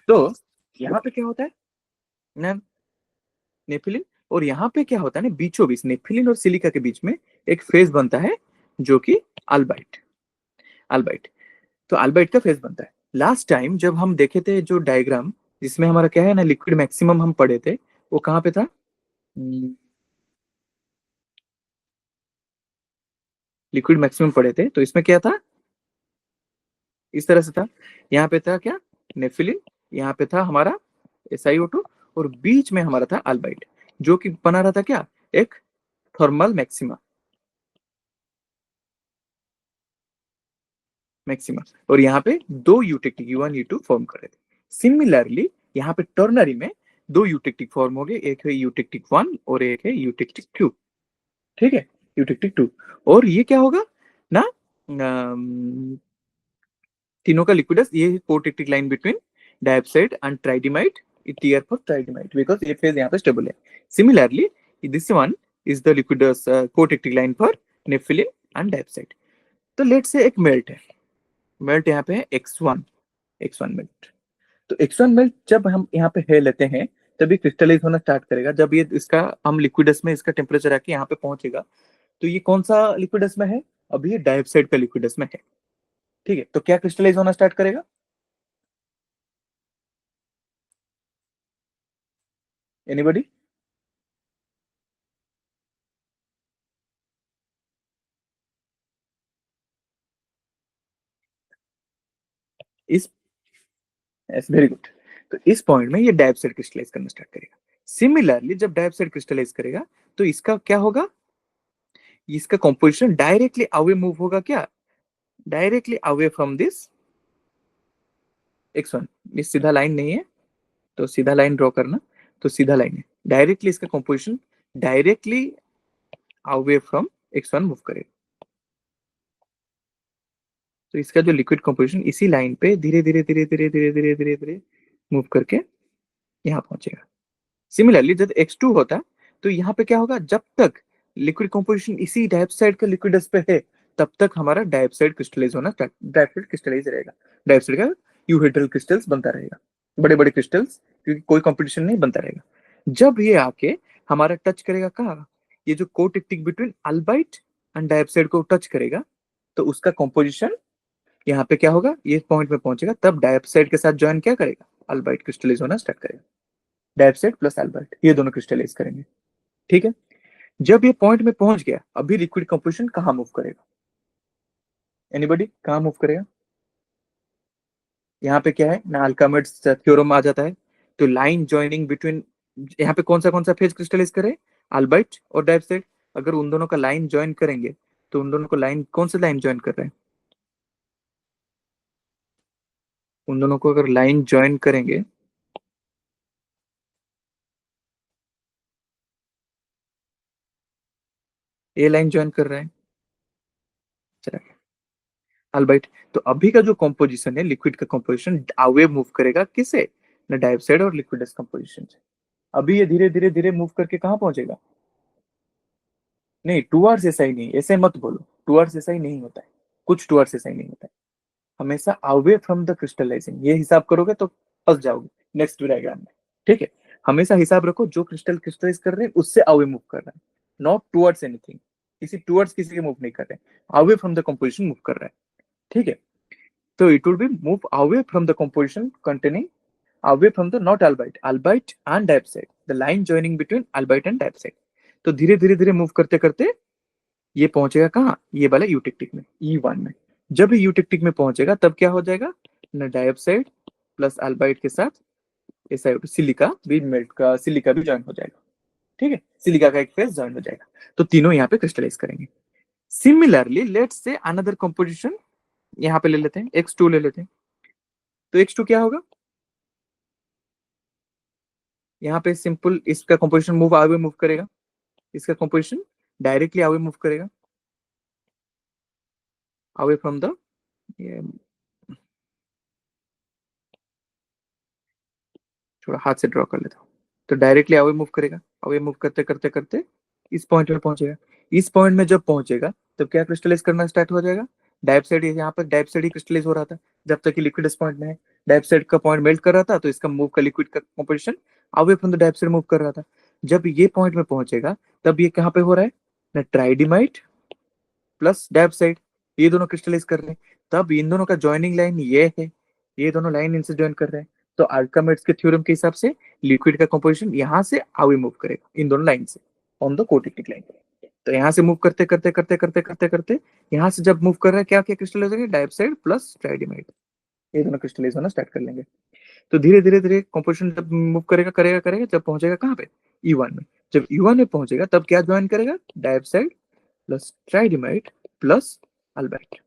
तो यहाँ पे क्या होता है ना, नेफिलिन, और यहाँ पे क्या होता है ना, बीचों बीच नेफिलिन और सिलिका के बीच में एक फेज बनता है जो कि अल्बाइट। अल्बाइट, तो अल्बाइट का फेज बनता है। लास्ट टाइम जब हम देखे थे जो डायग्राम, जिसमें हमारा क्या है ना, लिक्विड मैक्सिमम हम पढ़े थे, वो कहाँ पे था? लिक्विड मैक्सिमम पढ़े थे, तो इसमें क्या था, इस तरह से था। यहाँ पे था क्या, नेफिलिन, यहाँ पे था हमारा SiO2, और बीच में हमारा था अल्बाइट, जो कि बना रहा था क्या, एक थर्मल मैक्सिमा। मैक्सिमा, और यहाँ पे दो यूटेक्टिक U1 U2 फॉर्म कर रहे थे। सिमिलरली यहाँ पे टर्नरी में दो यूटेक्टिक फॉर्म हो गए, एक है यूटेक्टिक 1 और एक है यूटेक्टिक 2। ठीक है, यूटेक्टिक 2। और ये क्या होगा ना, तीनों का लिक्विडस, ये cotectic line between dioxide and tridymite, tier for tridymite, because ये फेज यहाँ पे स्टेबल है। Similarly this one is the liquidus cotectic line for nepheline and dioxide. तो लेट से एक मेल्ट है, मेल्ट यहाँ पे है X1 मेल्ट। तो X1 मेल्ट जब हम यहाँ पे है लेते हैं, तभी क्रिस्टलाइज होना स्टार्ट करेगा। जब ये इसका हम लिक्विडस में इसका टेम्परेचर आके यहाँ पे पहुंचेगा, तो ये कौन सा लिक्विडस में है, अभी ये डाइऑक्साइड का लिक्विडस में है। ठीक है, तो क्या क्रिस्टलाइज होना स्टार्ट करेगा, एनीबॉडी? इस वेरी गुड। तो इस पॉइंट में ये डाइऑक्साइड क्रिस्टलाइज करना स्टार्ट करेगा। सिमिलरली जब डाइऑक्साइड क्रिस्टलाइज करेगा, तो इसका क्या होगा, इसका कंपोजिशन डायरेक्टली अवे मूव होगा क्या, directly away from this X1। ये सीधा लाइन नहीं है, तो सीधा लाइन ड्रॉ करना, तो सीधा लाइन है, डायरेक्टली इसका composition directly away from X1 move करेगा। तो इसका जो लिक्विड कंपोजिशन इसी लाइन पे धीरे धीरे धीरे धीरे धीरे धीरे धीरे धीरे मूव करके यहाँ पहुंचेगा। सिमिलरली जब X2 होता, तो यहाँ पे क्या होगा, जब तक लिक्विड कंपोजिशन इसी डाइऑक्साइड का लिक्विडस पे है, तब तक हमारा डाइऑक्साइड क्रिस्टलाइज होना, डाइऑक्साइड क्रिस्टलाइज रहेगा, डाइऑक्साइड का यूहेड्रल क्रिस्टल्स बनता रहेगा, बड़े बड़े क्रिस्टल्स, क्योंकि कोई कंपटीशन नहीं बनता रहेगा। जब ये आके हमारा टच करेगा कहाँ, ये जो कोटेक्टिक बिटवीन अल्बाइट एंड डाइऑक्साइड को टच करेगा, तो उसका कंपोजिशन यहाँ पे क्या होगा, ये पॉइंट में पहुंचेगा, तब डाइऑक्साइड के साथ ज्वाइन क्या करेगा, अल्बाइट क्रिस्टलाइज होना स्टार्ट करेगा। डाइऑक्साइड प्लस अल्बाइट ये दोनों क्रिस्टलाइज करेंगे। ठीक है, जब ये पॉइंट में पहुंच गया, अभी लिक्विड कंपोजिशन कहाँ मूव करेगा, एनीबॉडी, कहाँ मूव करेगा? यहाँ पे क्या है ना, अल्कामेट्स थ्योरम आ जाता है। तो लाइन ज्वाइनिंग बिटवीन, यहाँ पे कौन सा फेज क्रिस्टलाइज करे, अल्बाइट और डाइऑक्साइड। अगर उन दोनों का लाइन ज्वाइन करेंगे, तो उन दोनों को लाइन, कौन सा लाइन ज्वाइन कर रहे हैं, उन दोनों को अगर लाइन ज्वाइन करेंगे, ये लाइन ज्वाइन कर रहे हैं, चला गया अल्बाइट। तो अभी का जो कंपोजिशन है, लिक्विड का कंपोजिशन अवे मूव करेगा किससे, ना डाइऑक्साइड और लिक्विड कंपोजिशन से। अभी ये धीरे धीरे धीरे मूव करके कहाँ पहुंचेगा, नहीं टूवर्ड्स ऐसा ही नहीं, ऐसे मत बोलो, टूवर्ड्स ऐसा ही नहीं होता है, कुछ टूवर्ड्स ऐसा ही नहीं होता है, हमेशा अवे फ्रॉम द क्रिस्टलाइजिंग। ये हिसाब करोगे तो फंस जाओगे नेक्स्ट डायग्राम में। ठीक है, हमेशा हिसाब रखो, जो क्रिस्टल क्रिस्टलाइज कर रहे हैं उससे अवे मूव कर रहा है, नॉट टूवर्ड्स एनीथिंग, किसी टूवर्ड्स किसी के मूव नहीं कर रहे हैं, away from the composition move कर रहा है। ठीक है, तो it will be move away from the composition containing, away from the not albite and diapside, the line joining between albite and diapside। तो धीरे धीरे धीरे मूव करते करते ये पहुंचेगा कहाँ, ये वाला यूटेक्टिक में, E1 में। जब यू टिक में पहुंचेगा तब क्या हो जाएगा ना, डाइऑक्साइड प्लस अल्बाइड के साथ SiO2 सिलिका भी मेल्ट का, सिलिका भी ज्वाइन हो जाएगा। ठीक है, सिलिका का एक फेज ज्वाइन हो जाएगा, तो तीनों यहाँ पे क्रिस्टलाइज करेंगे। Similarly let's say another composition यहाँ पे ले लेते हैं, X2 ले लेते हैं। तो X2 क्या होगा, यहाँ पे सिंपल इसका कंपोजिशन मूव आगे मूव करेगा, इसका कंपोजिशन डायरेक्टली अवे मूव करेगा, अवे फ्रॉम द, थोड़ा हाथ से ड्रॉ कर लेता हूँ। तो डायरेक्टली अवे मूव करेगा, अवे मूव करते करते करते इस पॉइंट पे पहुंचेगा। इस पॉइंट में जब पहुंचेगा तब क्या क्रिस्टलाइज करना स्टार्ट हो जाएगा, डाइऑक्साइड, यहाँ पर डाइऑक्साइड ही क्रिस्टलाइज हो रहा था जब तक कि लिक्विड इस पॉइंट में है। डाइऑक्साइड का पॉइंट मेल्ट कर रहा था तो इसका मूव का लिक्विड का composition away from the dioxide move कर रहा था। जब ये पॉइंट में पहुंचेगा तब ये कहाँ पे हो रहा है ना, ट्राइडिमाइट प्लस डाइऑक्साइड, ये दोनों क्रिस्टलाइज कर रहे हैं। तब इन दोनों का ज्वाइनिंग लाइन ये है, ये दोनों लाइन इनसे ज्वाइन कर रहे हैं। तो आर्कामेट्स के थ्योरम के हिसाब से लिक्विड का कंपोजिशन यहाँ से आगे मूव करेगा इन दोनों लाइन से, ऑन द कोटिक लाइन। तो यहाँ से मूव करते करते करते करते करते करते यहाँ से जब मूव कर रहा है क्या क्या क्रिस्टलाइज हो जाएगा, डाइऑक्साइड प्लस ट्राइडिमाइड, ये दोनों क्रिस्टलाइज होना स्टार्ट कर लेंगे। तो धीरे धीरे धीरे कंपोजिशन जब मूव करेगा करेगा करेगा, जब पहुंचेगा कहाँ पे, E1 में। जब E1 में पहुंचेगा तब क्या ज्वाइन करेगा, डाइऑक्साइड प्लस ट्राइडिमाइड प्लस अल्बाइट,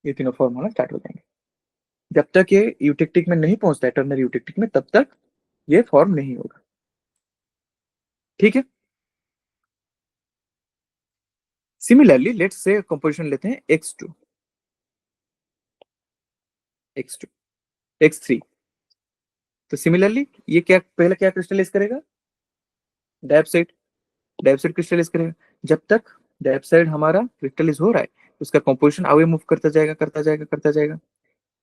ये तीनों फॉर्म होना स्टार्ट हो जाएंगे। जब तक ये यूटेक्टिक में नहीं पहुंचता है, टर्नरी यूटेक्टिक में, तब तक ये फॉर्म नहीं होगा। ठीक है, सिमिलरली लेट्स से कंपोजिशन लेते हैं X2, X2, X3। तो सिमिलरली ये क्या पहले क्या क्रिस्टलाइज करेगा, डाइऑक्साइड, डाइऑक्साइड क्रिस्टलाइज करेगा। जब तक डाइऑक्साइड हमारा क्रिस्टलाइज हो रहा है उसका कंपोजिशन आगे मूव करता जाएगा करता जाएगा करता जाएगा,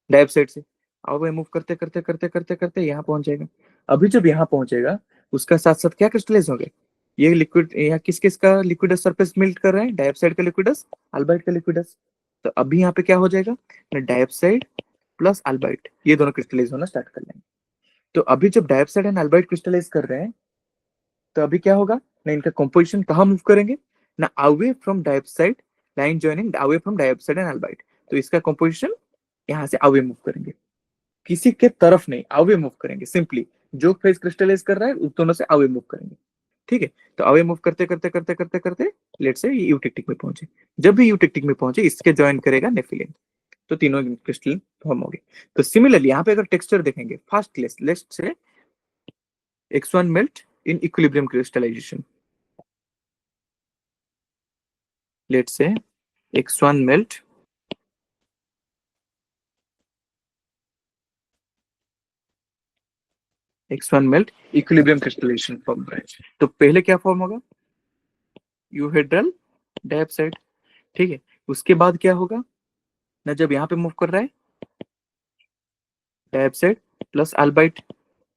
डाइऑक्साइड से आगे मूव करते करते करते करते करते यहाँ पहुंच जाएगा। अभी जब यहाँ पहुंचेगा उसका साथ साथ क्या क्रिस्टलाइज हो गए, ये लिक्विड, यहाँ किस किस का लिक्विडस सरफेस मिल्ट कर रहे हैं, डाइऑक्साइड का लिक्विडस, अल्बाइट का लिक्विडस। तो अभी यहाँ पे क्या हो जाएगा, डाइऑक्साइड प्लस अल्बाइट, ये दोनों क्रिस्टलाइज होना स्टार्ट कर लेंगे। तो अभी जब डाइऑक्साइड एंड अल्बाइट क्रिस्टलाइज कर रहे हैं तो अभी क्या होगा ना, इनका कंपोजिशन कहाँ मूव करेंगे ना, away from dioxide, line joining away from dioxide and albite. तो इसका कंपोजिशन यहाँ से अवे मूव करेंगे, किसी के तरफ नहीं, अवे मूव करेंगे सिंपली, जो फेज क्रिस्टलाइज कर रहा है उस दोनों से अवे मूव करेंगे। ठीक है, तो अवे मूव करते करते करते करते करते लेट से यूटेक्टिक में पहुंचे। जब भी यूटेक्टिक में पहुंचे इसके ज्वाइन करेगा नेफिलिन, तो तीनों क्रिस्टल फॉर्म हो गए। तो सिमिलरली यहाँ पे अगर टेक्सचर देखेंगे, first list say X1 melt in equilibrium crystallization, let say X1 melt, X1 melt equilibrium crystallization form है। तो पहले क्या फॉर्म होगा, यूहेड्रल डाइऑक्साइड। ठीक है, उसके बाद क्या होगा ना, जब यहाँ पे मूव कर रहा है डाइऑक्साइड प्लस अल्बाइट,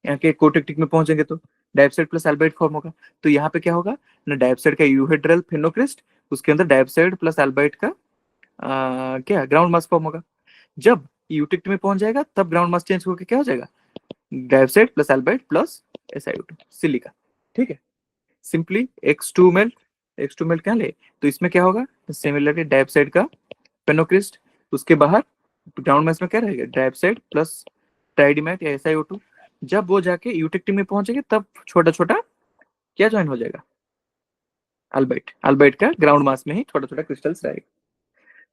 यहाँ के कोटेक्टिक में पहुंचेंगे तो डाइऑक्साइड प्लस अल्बाइट फॉर्म होगा। तो यहाँ पे क्या होगा ना, डाइऑक्साइड का यूहेड्रल फेनोक्रिस्ट, उसके अंदर डाइऑक्साइड प्लस अल्बाइट का क्या ग्राउंड मास फॉर्म होगा। जब यूटेक्ट में पहुंच जाएगा तब ग्राउंड मास चेंज होकर क्या हो जाएगा, dioxide plus albite plus SiO2 silica. ठीक है, सिंपली X2 मेल्ट क्या ले, तो इसमें क्या होगा, सिमिलरली डाइऑक्साइड का फेनोक्रिस्ट, उसके बाहर ग्राउंड मास में क्या रहेगा, डाइऑक्साइड प्लस ट्राइडिमेट या SiO2। जब वो जाके यूटेक्टिव में पहुंचेंगे तब छोटा छोटा क्या ज्वाइन हो जाएगा, अल्बाइट, अल्बाइट का ग्राउंड मास में ही छोटा छोटा क्रिस्टल्स रहेगा।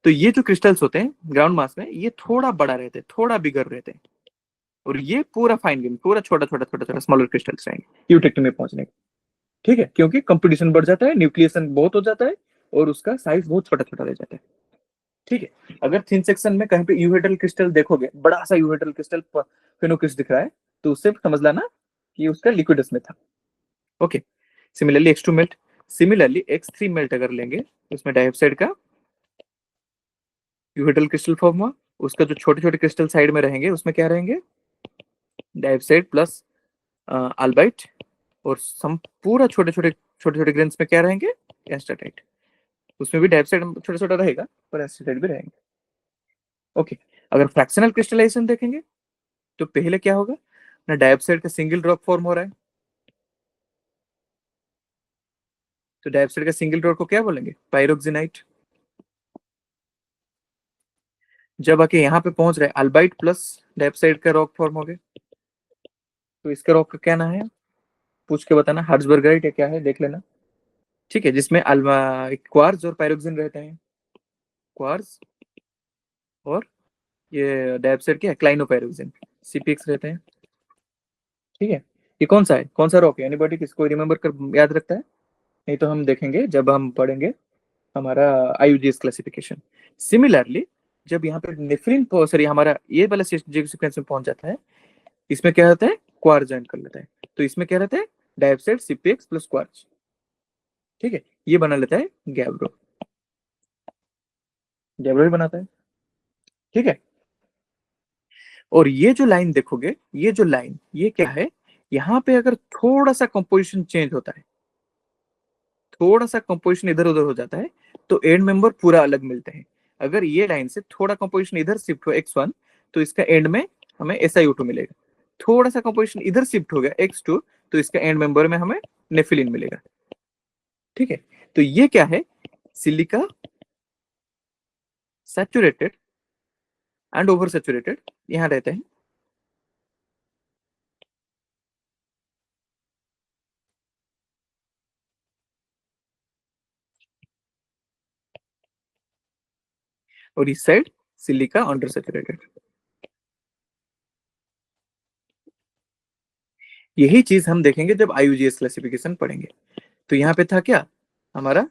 तो ये जो क्रिस्टल्स होते हैं ग्राउंड मास में ये थोड़ा बड़ा रहते हैं, थोड़ा बिगर रहते हैं, और ये पूरा फाइन गेम, पूरा छोटा छोटा छोटा छोटा स्मॉलर क्रिस्टल्स रहेंगे यूटेक्टिव में पहुंचने के। ठीक है, क्योंकि कंपटीशन बढ़ जाता है, न्यूक्लियेशन बहुत हो जाता है और उसका साइज बहुत छोटा छोटा रह जाता है। ठीक है, अगर थिन सेक्शन में कहीं पे यूहेड्रल क्रिस्टल देखोगे, बड़ा सा यूहेड्रल क्रिस्टल फेनोक्रिस्ट दिख रहा है, तो उससे समझ लेना कि उसका लिक्विडस में था। Okay, similarly X2 melt, similarly X3 melt अगर लेंगे उसमें डाइऑक्साइड का यूहेड्रल क्रिस्टल फॉर्म हुआ, उसका जो छोटे छोटे क्रिस्टल साइड में रहेंगे उसमें क्या रहेंगे, डाइऑक्साइड प्लस अल्बाइट, और सम पूरा छोटे छोटे छोटे छोटे ग्रेन्स में क्या रहेंगे, एस्टेटाइट। उसमें भी डाइऑक्साइड छोटा छोटा रहेगा पर एस्टेटाइट भी रहेंगे। ओके, अगर फ्रैक्शनल क्रिस्टलाइजेशन देखेंगे तो पहले क्या होगा ना, डाइऑक्साइड का सिंगल ड्रॉप फॉर्म हो रहा है, तो डाइऑक्साइड का सिंगल ड्रॉप को क्या बोलेंगे, पायरोक्सिनाइट। जब आके यहाँ पे पहुंच रहे हैं, अल्बाइट प्लस डाइऑक्साइड का रॉक फॉर्म हो गया। तो इसका रॉक का क्या नाम है, पूछ के बताना, हार्ट्सबर्गराइट है क्या है देख लेना। ठीक है, जिसमें क्वार्ज और पायरोक्सिन रहते हैं, क्वार्ज और ये डाइऑक्साइड क्या है, क्लाइनोपायरोक्सिन, सीपीएक्स रहते हैं। ठीक है, ये कौन सा है, कौन सा रॉक है, एनीबॉडी किसको रिमेंबर कर याद रखता है? नहीं तो हम देखेंगे जब हम पढ़ेंगे हमारा आईयूजीएस क्लासिफिकेशन। सिमिलरली जब यहाँ पे नेफ्रिन सॉरी हमारा ये वाला सीक्वेंस में पहुंच जाता है, इसमें क्या होता है, क्वार्ज ज्वाइन कर लेता है। तो इसमें क्या रहता है, डाइऑक्साइड सीपीएक्स प्लस क्वार्ज। ठीक है, ये बना लेता है गैब्रो, गैब्रो ही बनाता है। ठीक है, और ये जो लाइन देखोगे, ये जो लाइन ये क्या है, यहाँ पे अगर थोड़ा सा कंपोजिशन चेंज होता है, थोड़ा सा कंपोजिशन इधर उधर हो जाता है, तो एंड मेंबर पूरा अलग मिलते हैं। अगर ये लाइन से थोड़ा कंपोजिशन इधर शिफ्ट हो x1, तो इसका एंड में हमें SiO2 मिलेगा। थोड़ा सा कंपोजिशन इधर शिफ्ट हो गया x2, तो इसका एंड मेंबर में हमें नेफिलिन मिलेगा। ठीक है, तो ये क्या है, silica saturated and over saturated यहां रहते हैं। और इस साइड सिलिका अंडर सैचुरेटेड। यही चीज हम देखेंगे जब आईयूजीएस क्लासिफिकेशन पढ़ेंगे। तो यहाँ पे था क्या हमारा,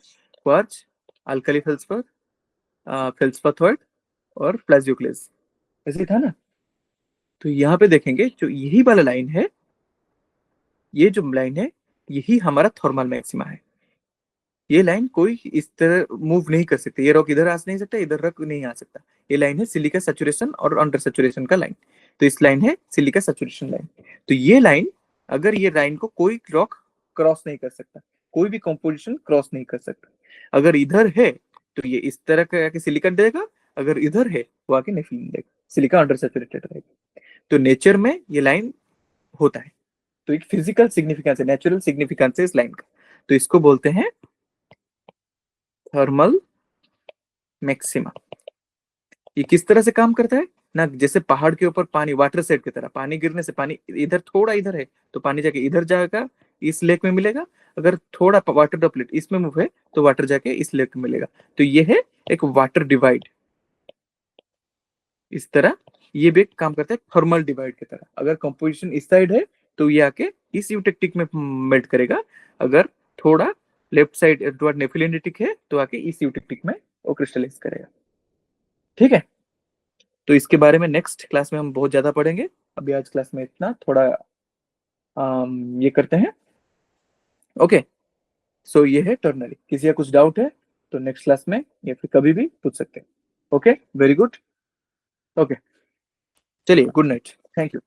क्वार्ज, अल्कली फेल्सपार, फेल्सपाथोइड और प्लाजियोक्लेज, ऐसे था ना। तो यहाँ पे देखेंगे जो यही वाला लाइन है, ये जो लाइन है, यही हमारा थर्मल मैक्सिमा है। ये लाइन कोई इस तरह मूव नहीं कर सकती, ये रॉक इधर आ नहीं सकता, इधर रॉक नहीं आ सकता। ये लाइन है सिलिका सैचुरेशन और अंडर सैचुरेशन का लाइन। तो इस लाइन है सिलिका सैचुरेशन लाइन। तो ये लाइन, अगर ये लाइन को कोई रॉक क्रॉस नहीं कर सकता, कोई भी कंपोजिशन क्रॉस नहीं कर सकता। अगर इधर है तो ये इस तरह का आके सिलिकॉन देगा, अगर इधर है वो आके नेफिलिन देगा, सिलिका अंडर सैचुरेटेड रहेगा। तो नेचर में ये लाइन होता है। तो एक फिजिकल सिग्निफिकेंस है, नेचुरल सिग्निफिकेंस है इस लाइन का। तो इसको बोलते हैं थर्मल मैक्सिमा। ये किस तरह से काम करता है ना, जैसे पहाड़ के ऊपर पानी, वाटर सेट की तरह, पानी गिरने से पानी इधर थोड़ा इधर है तो पानी जाके इधर जाएगा, इस लेक में मिलेगा। अगर थोड़ा वाटर ड्रॉपलेट इसमें मूव है तो वाटर जाके इस लेक में मिलेगा। तो ये है एक वाटर डिवाइड। इस तरह ये भी काम करता है थर्मल डिवाइड की तरह। अगर कंपोजिशन इस साइड है तो ये आके इस यूटेक्टिक में मेल्ट करेगा, अगर थोड़ा लेफ्ट साइड नेफिलिनेटिक है तो आके इस यूटेक्टिक में वो क्रिस्टलाइज करेगा। ठीक है, तो इसके बारे में नेक्स्ट क्लास में हम बहुत ज्यादा पढ़ेंगे। अभी आज क्लास में इतना थोड़ा ये करते हैं। ओके, सो ये है टर्नरी। किसी का कुछ डाउट है तो नेक्स्ट क्लास में या फिर कभी भी पूछ सकते हैं। Okay, very good. ओके, चलिए, गुड नाइट, थैंक यू।